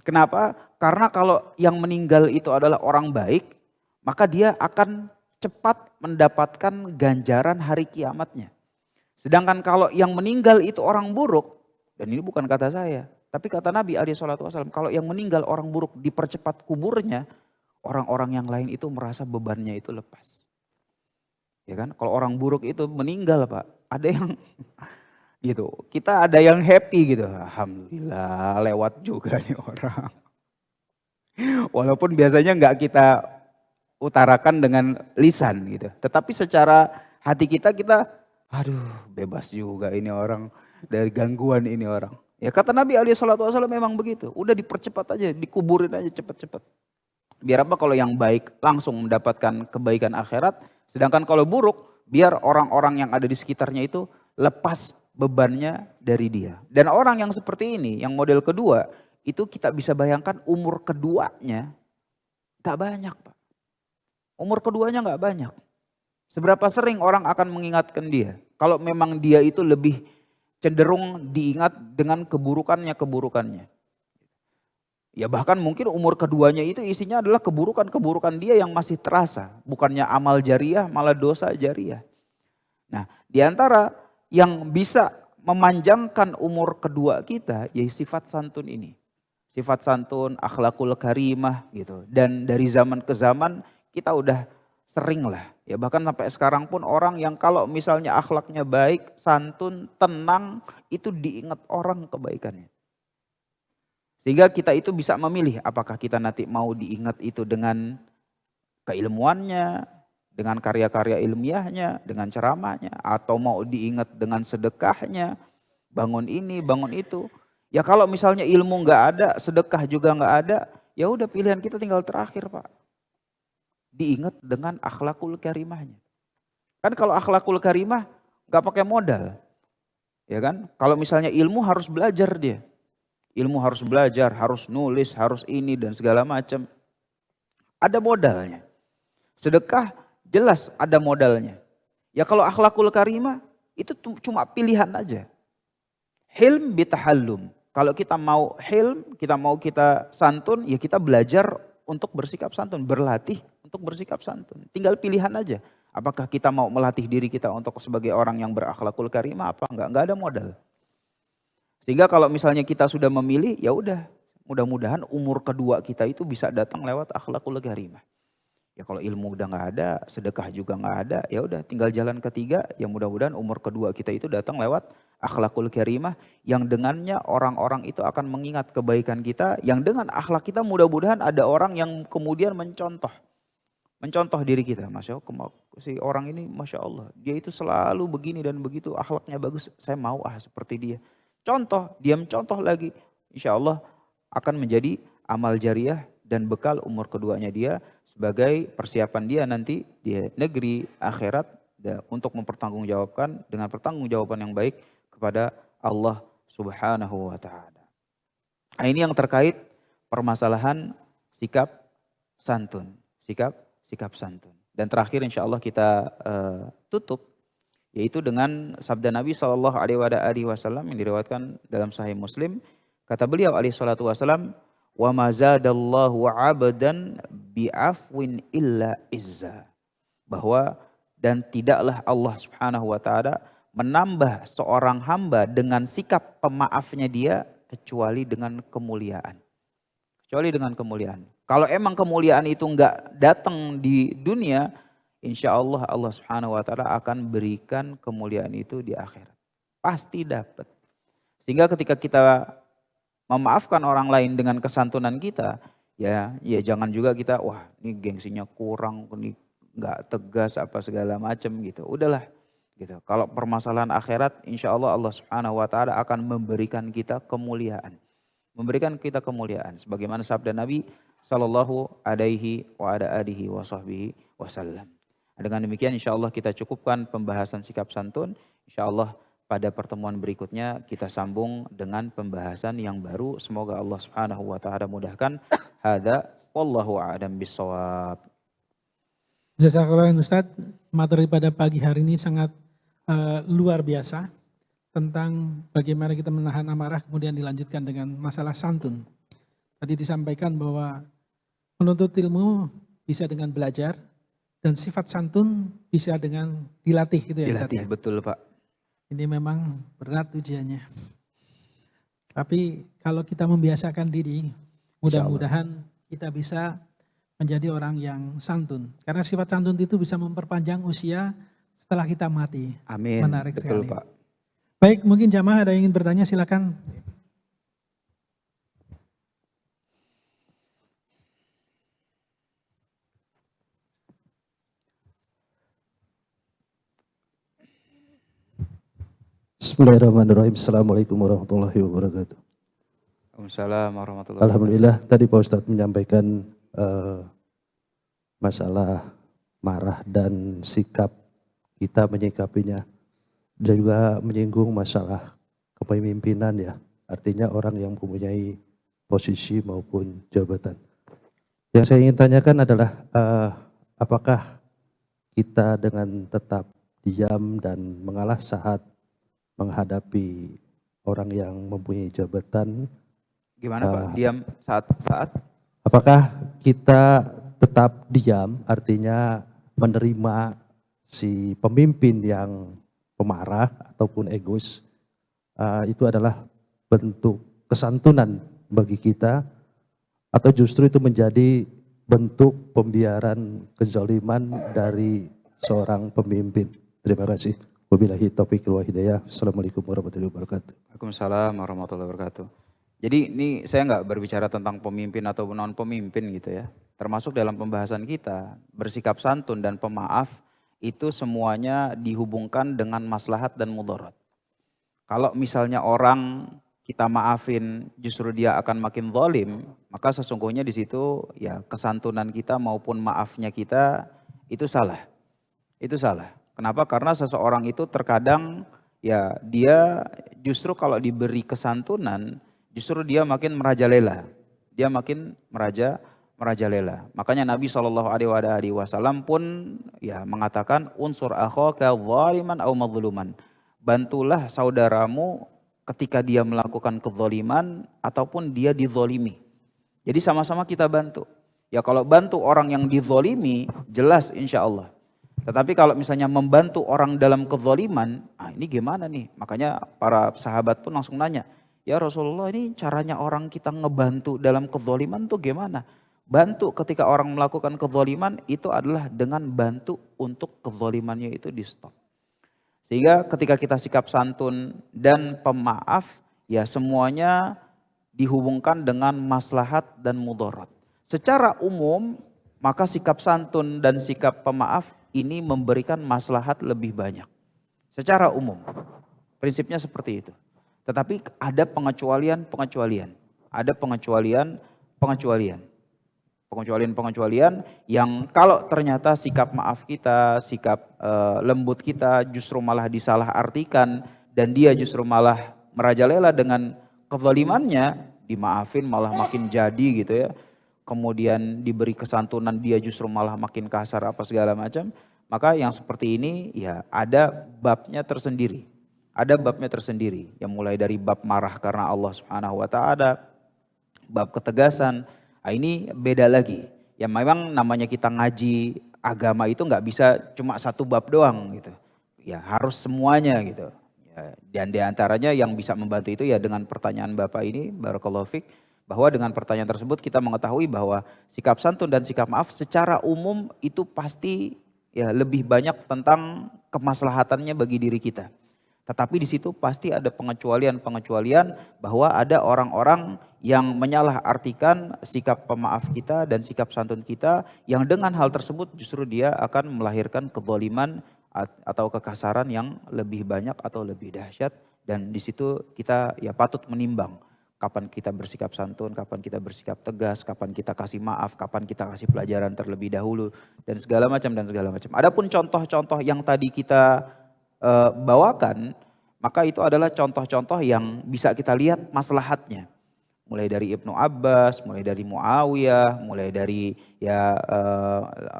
Kenapa? Karena kalau yang meninggal itu adalah orang baik, maka dia akan cepat mendapatkan ganjaran hari kiamatnya. Sedangkan kalau yang meninggal itu orang buruk, dan ini bukan kata saya, tapi kata Nabi SAW, kalau yang meninggal orang buruk dipercepat kuburnya, orang-orang yang lain itu merasa bebannya itu lepas. Ya kan? Kalau orang buruk itu meninggal Pak, ada yang gitu. Kita ada yang happy gitu. Alhamdulillah lewat juga nih orang. Walaupun biasanya nggak kita utarakan dengan lisan gitu. Tetapi secara hati kita aduh bebas juga ini orang dari gangguan ini orang. Ya kata Nabi SAW memang begitu. Udah dipercepat aja, dikuburin aja cepet-cepet. Biar apa kalau yang baik langsung mendapatkan kebaikan akhirat. Sedangkan kalau buruk biar orang-orang yang ada di sekitarnya itu lepas bebannya dari dia. Dan orang yang seperti ini, yang model kedua, itu kita bisa bayangkan umur keduanya gak banyak Pak. Umur keduanya gak banyak. Seberapa sering orang akan mengingatkan dia. Kalau memang dia itu lebih cenderung diingat dengan keburukannya. Ya bahkan mungkin umur keduanya itu isinya adalah keburukan-keburukan dia yang masih terasa. Bukannya amal jariah, malah dosa jariah. Nah diantara yang bisa memanjangkan umur kedua kita ya sifat santun ini. Sifat santun, akhlakul karimah gitu. Dan dari zaman ke zaman kita udah Sering lah. Ya bahkan sampai sekarang pun orang yang kalau misalnya akhlaknya baik, santun, tenang, itu diingat orang kebaikannya. Sehingga kita itu bisa memilih apakah kita nanti mau diingat itu dengan keilmuannya, dengan karya-karya ilmiahnya, dengan ceramahnya, atau mau diingat dengan sedekahnya, bangun ini, bangun itu. Ya kalau misalnya ilmu nggak ada, sedekah juga nggak ada, ya udah pilihan kita tinggal terakhir Pak. Diingat dengan akhlakul karimahnya. Kan kalau akhlakul karimah nggak pakai modal, ya kan? Kalau misalnya ilmu harus belajar dia. Ilmu harus belajar, harus nulis, harus ini dan segala macam. Ada modalnya. Sedekah jelas ada modalnya. Ya kalau akhlakul karimah itu cuma pilihan aja. Hilm bitahallum. Kalau kita mau hilm, kita santun, ya kita belajar untuk bersikap santun, berlatih untuk bersikap santun. Tinggal pilihan aja. Apakah kita mau melatih diri kita untuk sebagai orang yang berakhlakul karimah apa enggak? Enggak ada modal. Sehingga kalau misalnya kita sudah memilih, ya udah, mudah-mudahan umur kedua kita itu bisa datang lewat akhlakul karimah. Ya kalau ilmu udah nggak ada, sedekah juga nggak ada, ya udah tinggal jalan ketiga. Ya mudah-mudahan umur kedua kita itu datang lewat akhlakul karimah yang dengannya orang-orang itu akan mengingat kebaikan kita. Yang dengan akhlak kita mudah-mudahan ada orang yang kemudian mencontoh diri kita. Masya Allah, si orang ini Masya Allah, dia itu selalu begini dan begitu, akhlaknya bagus, saya mau seperti dia. Contoh, diam contoh lagi. Insya Allah akan menjadi amal jariah dan bekal umur keduanya dia sebagai persiapan dia nanti di negeri akhirat untuk mempertanggungjawabkan dengan pertanggungjawaban yang baik kepada Allah Subhanahu wa taala. Nah, ini yang terkait permasalahan sikap santun, sikap santun. Dan terakhir insya Allah kita tutup yaitu dengan sabda Nabi Shallallahu Alaihi Wasallam yang diriwayatkan dalam Sahih Muslim. Kata beliau alaihi salatu wasallam, wa mazadallahu abdan bi'afwin illa izza. Bahwa dan tidaklah Allah Subhanahu wa taala menambah seorang hamba dengan sikap pemaafnya dia kecuali dengan kemuliaan. Kecuali dengan kemuliaan. Kalau emang kemuliaan itu enggak datang di dunia, insya Allah Allah Subhanahu wa taala akan berikan kemuliaan itu di akhirat. Pasti dapat. Sehingga ketika kita memaafkan orang lain dengan kesantunan kita, ya jangan juga kita wah ini gengsinya kurang, ini enggak tegas apa segala macam gitu. Udahlah gitu. Kalau permasalahan akhirat, insya Allah Allah Subhanahu wa taala akan memberikan kita kemuliaan. Memberikan kita kemuliaan sebagaimana sabda Nabi sallallahu alaihi wasallam. Dengan demikian insya Allah kita cukupkan pembahasan sikap santun. Insya Allah pada pertemuan berikutnya kita sambung dengan pembahasan yang baru. Semoga Allah Subhanahu wa taala mudahkan. Hadza wallahu a'lam bissawab. Jazakallah Ustaz, materi pada pagi hari ini sangat luar biasa tentang bagaimana kita menahan amarah kemudian dilanjutkan dengan masalah santun. Tadi disampaikan bahwa menuntut ilmu bisa dengan belajar, dan sifat santun bisa dengan dilatih gitu ya Ustaz. Dilatih, betul Pak. Ini memang berat ujiannya. Tapi kalau kita membiasakan diri, mudah-mudahan kita bisa menjadi orang yang santun. Karena sifat santun itu bisa memperpanjang usia setelah kita mati. Amin. Menarik betul sekali. Pak. Baik, mungkin jamaah ada yang ingin bertanya, silakan. Bismillahirrahmanirrahim. Assalamualaikum warahmatullahi wabarakatuh. Waalaikumsalam warahmatullahi wabarakatuh. Alhamdulillah tadi Pak Ustadz menyampaikan masalah marah dan sikap kita menyikapinya. Dan juga menyinggung masalah kepemimpinan ya. Artinya orang yang mempunyai posisi maupun jabatan. Yang saya ingin tanyakan adalah apakah kita dengan tetap diam dan mengalah saat menghadapi orang yang mempunyai jabatan. Gimana Pak? Diam saat? Apakah kita tetap diam, artinya menerima si pemimpin yang pemarah ataupun egois, itu adalah bentuk kesantunan bagi kita, atau justru itu menjadi bentuk pembiaran kezaliman dari seorang pemimpin. Terima kasih. Wabillahi taufiq wal hidayah. Assalamualaikum warahmatullahi wabarakatuh. Waalaikumsalam warahmatullahi wabarakatuh. Jadi ini saya nggak berbicara tentang pemimpin atau non pemimpin gitu ya. Termasuk dalam pembahasan kita, bersikap santun dan pemaaf itu semuanya dihubungkan dengan maslahat dan mudarat. Kalau misalnya orang kita maafin justru dia akan makin zalim, maka sesungguhnya di situ ya kesantunan kita maupun maafnya kita itu salah. Itu salah. Kenapa? Karena seseorang itu terkadang ya dia justru kalau diberi kesantunan justru dia makin merajalela. Dia makin merajalela. Makanya Nabi SAW pun ya mengatakan unsur akhaka zaliman aw mazluman. Bantulah saudaramu ketika dia melakukan kezaliman ataupun dia dizalimi. Jadi sama-sama kita bantu. Ya kalau bantu orang yang dizalimi jelas insya Allah. Tetapi kalau misalnya membantu orang dalam kezaliman, ini gimana nih? Makanya para sahabat pun langsung nanya, ya Rasulullah ini caranya orang kita ngebantu dalam kezaliman tuh gimana? Bantu ketika orang melakukan kezaliman itu adalah dengan bantu untuk kezalimannya itu di stop. Sehingga ketika kita sikap santun dan pemaaf, ya semuanya dihubungkan dengan maslahat dan mudarat. Secara umum, maka sikap santun dan sikap pemaaf ini memberikan maslahat lebih banyak. Secara umum, prinsipnya seperti itu. Tetapi ada pengecualian. Ada pengecualian yang kalau ternyata sikap maaf kita, sikap lembut kita justru malah disalah artikan dan dia justru malah merajalela dengan kezalimannya, dimaafin malah makin jadi gitu ya. Kemudian diberi kesantunan dia justru malah makin kasar apa segala macam. Maka yang seperti ini ya ada babnya tersendiri. Ada babnya tersendiri yang mulai dari bab marah karena Allah Subhanahu wa taala, bab ketegasan. Ini beda lagi. Ya memang namanya kita ngaji agama itu nggak bisa cuma satu bab doang gitu. Ya harus semuanya gitu. Ya, dan diantaranya yang bisa membantu itu ya dengan pertanyaan Bapak ini, Barakallahu Fik, bahwa dengan pertanyaan tersebut kita mengetahui bahwa sikap santun dan sikap maaf secara umum itu pasti ya lebih banyak tentang kemaslahatannya bagi diri kita. Tetapi di situ pasti ada pengecualian bahwa ada orang-orang yang menyalahartikan sikap pemaaf kita dan sikap santun kita yang dengan hal tersebut justru dia akan melahirkan kezaliman atau kekasaran yang lebih banyak atau lebih dahsyat, dan di situ kita ya patut menimbang kapan kita bersikap santun, kapan kita bersikap tegas, kapan kita kasih maaf, kapan kita kasih pelajaran terlebih dahulu dan segala macam. Adapun contoh-contoh yang tadi kita bawakan, maka itu adalah contoh-contoh yang bisa kita lihat maslahatnya. Mulai dari Ibnu Abbas, mulai dari Muawiyah, mulai dari ya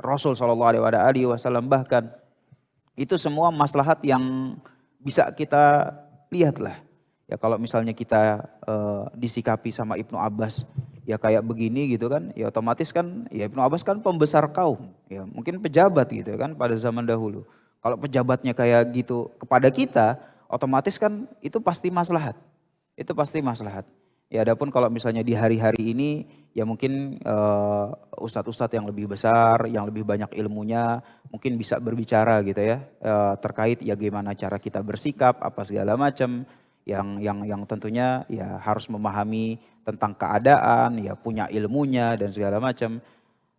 Rasul SAW bahkan. Itu semua maslahat yang bisa kita lihat lah. Ya kalau misalnya kita disikapi sama Ibnu Abbas ya kayak begini gitu kan, ya otomatis kan ya Ibnu Abbas kan pembesar kaum, ya mungkin pejabat gitu kan pada zaman dahulu. Kalau pejabatnya kayak gitu kepada kita, otomatis kan itu pasti maslahat. Itu pasti maslahat. Ya adapun kalau misalnya di hari-hari ini ya mungkin ustadz-ustadz yang lebih besar, yang lebih banyak ilmunya mungkin bisa berbicara gitu ya terkait ya gimana cara kita bersikap apa segala macam yang tentunya ya harus memahami tentang keadaan, ya punya ilmunya dan segala macam.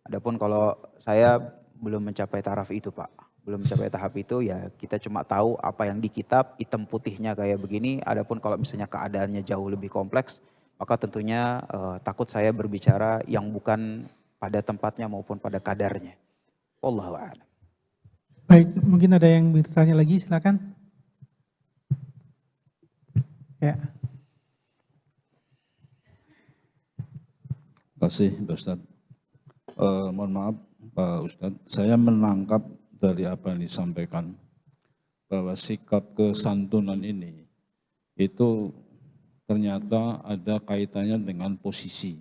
Adapun kalau saya belum mencapai taraf itu, Pak. Belum mencapai tahap itu, ya kita cuma tahu apa yang di kitab, hitam putihnya kayak begini. Adapun kalau misalnya keadaannya jauh lebih kompleks, maka tentunya takut saya berbicara yang bukan pada tempatnya maupun pada kadarnya. Wallahu a'lam. Baik, mungkin ada yang bertanya lagi, silakan. Ya. Terima kasih Pak Ustadz. Mohon maaf Pak Ustadz, saya menangkap dari apa yang disampaikan bahwa sikap kesantunan ini itu ternyata ada kaitannya dengan posisi,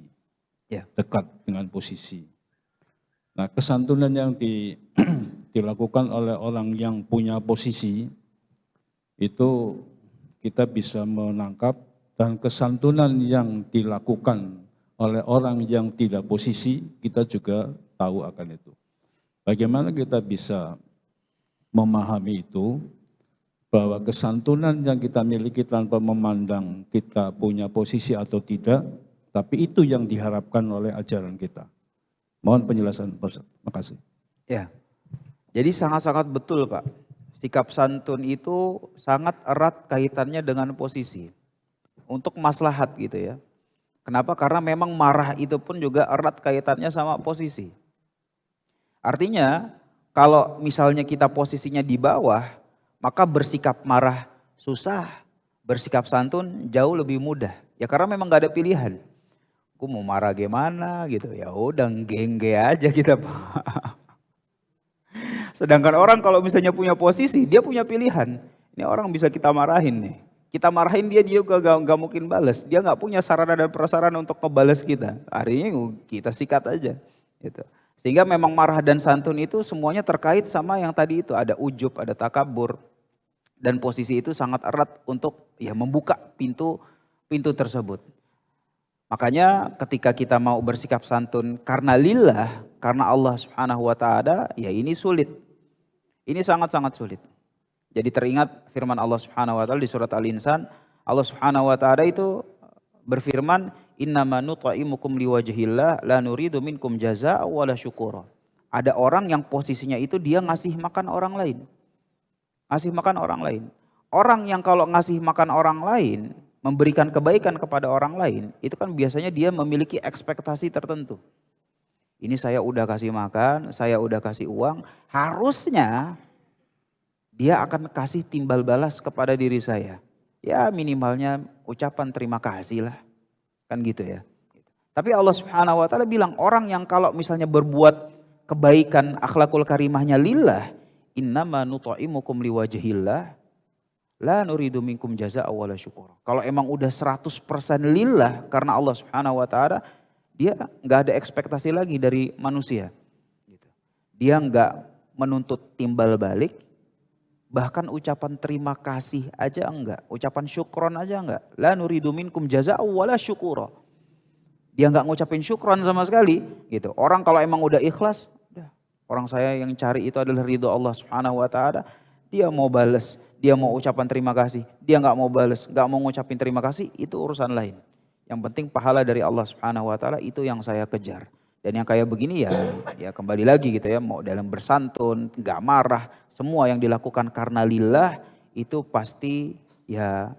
Ya. dekat dengan posisi. Nah kesantunan yang dilakukan oleh orang yang punya posisi itu kita bisa menangkap, dan kesantunan yang dilakukan oleh orang yang tidak posisi, kita juga tahu akan itu. Bagaimana kita bisa memahami itu, bahwa kesantunan yang kita miliki tanpa memandang kita punya posisi atau tidak, tapi itu yang diharapkan oleh ajaran kita. Mohon penjelasan, Pak. Terima kasih. Ya, jadi sangat-sangat betul Pak. Sikap santun itu sangat erat kaitannya dengan posisi. Untuk maslahat gitu ya. Kenapa? Karena memang marah itu pun juga erat kaitannya sama posisi. Artinya kalau misalnya kita posisinya di bawah, maka bersikap marah susah, bersikap santun jauh lebih mudah. Ya karena memang gak ada pilihan. Aku mau marah gimana gitu, ya udah gengge aja kita Pak. Sedangkan orang kalau misalnya punya posisi, dia punya pilihan. Ini orang bisa kita marahin nih. Kita marahin dia juga gak mungkin balas. Dia gak punya sarana dan prasarana untuk ngebales kita. Akhirnya kita sikat aja. Gitu. Sehingga memang marah dan santun itu semuanya terkait sama yang tadi itu. Ada ujub, ada takabur. Dan posisi itu sangat erat untuk ya membuka pintu tersebut. Makanya ketika kita mau bersikap santun karena lillah, karena Allah Subhanahu wa taala, ya ini sulit. Ini sangat-sangat sulit. Jadi teringat firman Allah Subhanahu wa taala di surat Al-Insan, Allah Subhanahu wa taala itu berfirman, "Innama nut'imukum liwajhillah la nuridu minkum jazaa'a wala syukura." Ada orang yang posisinya itu dia ngasih makan orang lain. Ngasih makan orang lain. Orang yang kalau ngasih makan orang lain, memberikan kebaikan kepada orang lain, itu kan biasanya dia memiliki ekspektasi tertentu. Ini saya udah kasih makan, saya udah kasih uang, harusnya dia akan kasih timbal balas kepada diri saya. Ya minimalnya ucapan terima kasih lah. Kan gitu ya. Tapi Allah Subhanahu wa taala bilang orang yang kalau misalnya berbuat kebaikan akhlakul karimahnya lillah, innama nut'imukum liwajhillah la nuridu minkum jazaa'a wala syukura. Kalau emang udah 100% lillah karena Allah Subhanahu wa taala, dia enggak ada ekspektasi lagi dari manusia. Gitu. Dia enggak menuntut timbal balik, bahkan ucapan terima kasih aja enggak, ucapan syukron aja enggak. La nuridu minkum jazaa'a wala syukura. Dia enggak ngucapin syukron sama sekali, gitu. Orang kalau emang udah ikhlas, udah. Orang saya yang cari itu adalah ridho Allah Subhanahu wa taala, dia mau bales, dia mau ucapan terima kasih, dia enggak mau bales, enggak mau ngucapin terima kasih, itu urusan lain. Yang penting pahala dari Allah Subhanahu wa taala itu yang saya kejar. Dan yang kayak begini ya kembali lagi gitu ya, mau dalam bersantun, enggak marah, semua yang dilakukan karena lillah itu pasti ya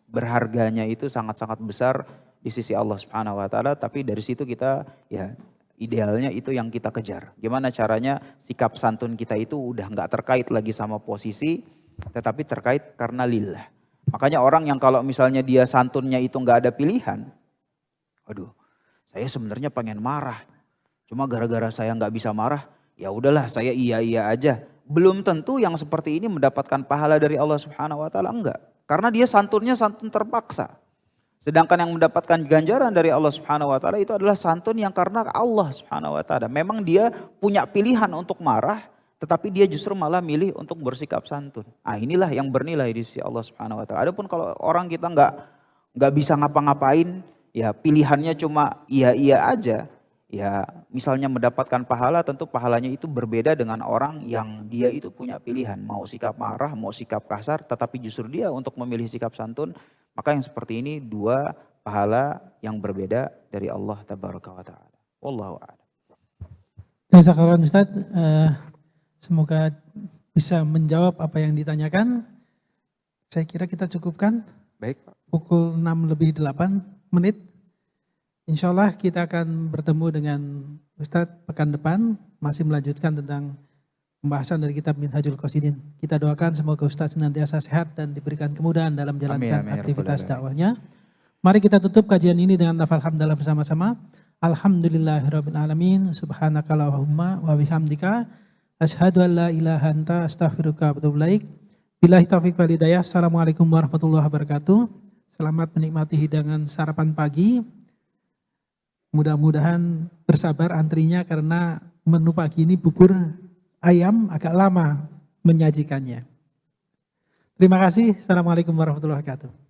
berharganya itu sangat-sangat besar di sisi Allah Subhanahu wa taala, tapi dari situ kita ya idealnya itu yang kita kejar. Gimana caranya sikap santun kita itu udah enggak terkait lagi sama posisi, tetapi terkait karena lillah. Makanya orang yang kalau misalnya dia santunnya itu enggak ada pilihan, aduh, saya sebenarnya pengen marah. Cuma gara-gara saya enggak bisa marah, ya udahlah saya iya aja. Belum tentu yang seperti ini mendapatkan pahala dari Allah Subhanahu wa taala, enggak. Karena dia santunnya santun terpaksa. Sedangkan yang mendapatkan ganjaran dari Allah Subhanahu wa taala itu adalah santun yang karena Allah Subhanahu wa taala. Memang dia punya pilihan untuk marah, tetapi dia justru malah milih untuk bersikap santun. Ah inilah yang bernilai di sisi Allah Subhanahu wa taala. Adapun kalau orang kita enggak bisa ngapa-ngapain, ya pilihannya cuma iya aja. Ya misalnya mendapatkan pahala, tentu pahalanya itu berbeda dengan orang yang dia itu punya pilihan. Mau sikap marah, mau sikap kasar, tetapi justru dia untuk memilih sikap santun. Maka yang seperti ini dua pahala yang berbeda dari Allah Tabaraka wa ta'ala. Wallahu a'lam. Jazakallahu Ustaz. Semoga bisa menjawab apa yang ditanyakan. Saya kira kita cukupkan. Baik Pak. Pukul 6:08. Insya Allah kita akan bertemu dengan Ustadz pekan depan. Masih melanjutkan tentang pembahasan dari kitab Minhajul Qasidin. Kita doakan semoga Ustadz senantiasa sehat dan diberikan kemudahan dalam menjalankan aktivitas dakwahnya. Mari kita tutup kajian ini dengan lafal hamdalah bersama-sama. Alhamdulillahirrabbilalamin. Subhanakallahumma wa bihamdika. Asyhadu an la ilaha anta astaghfiruka wa atubu ilaik. Billahi taufiq wal hidayah. Assalamualaikum warahmatullahi wabarakatuh. Selamat menikmati hidangan sarapan pagi. Mudah-mudahan bersabar antrinya karena menu pagi ini bubur ayam agak lama menyajikannya. Terima kasih. Assalamualaikum warahmatullahi wabarakatuh.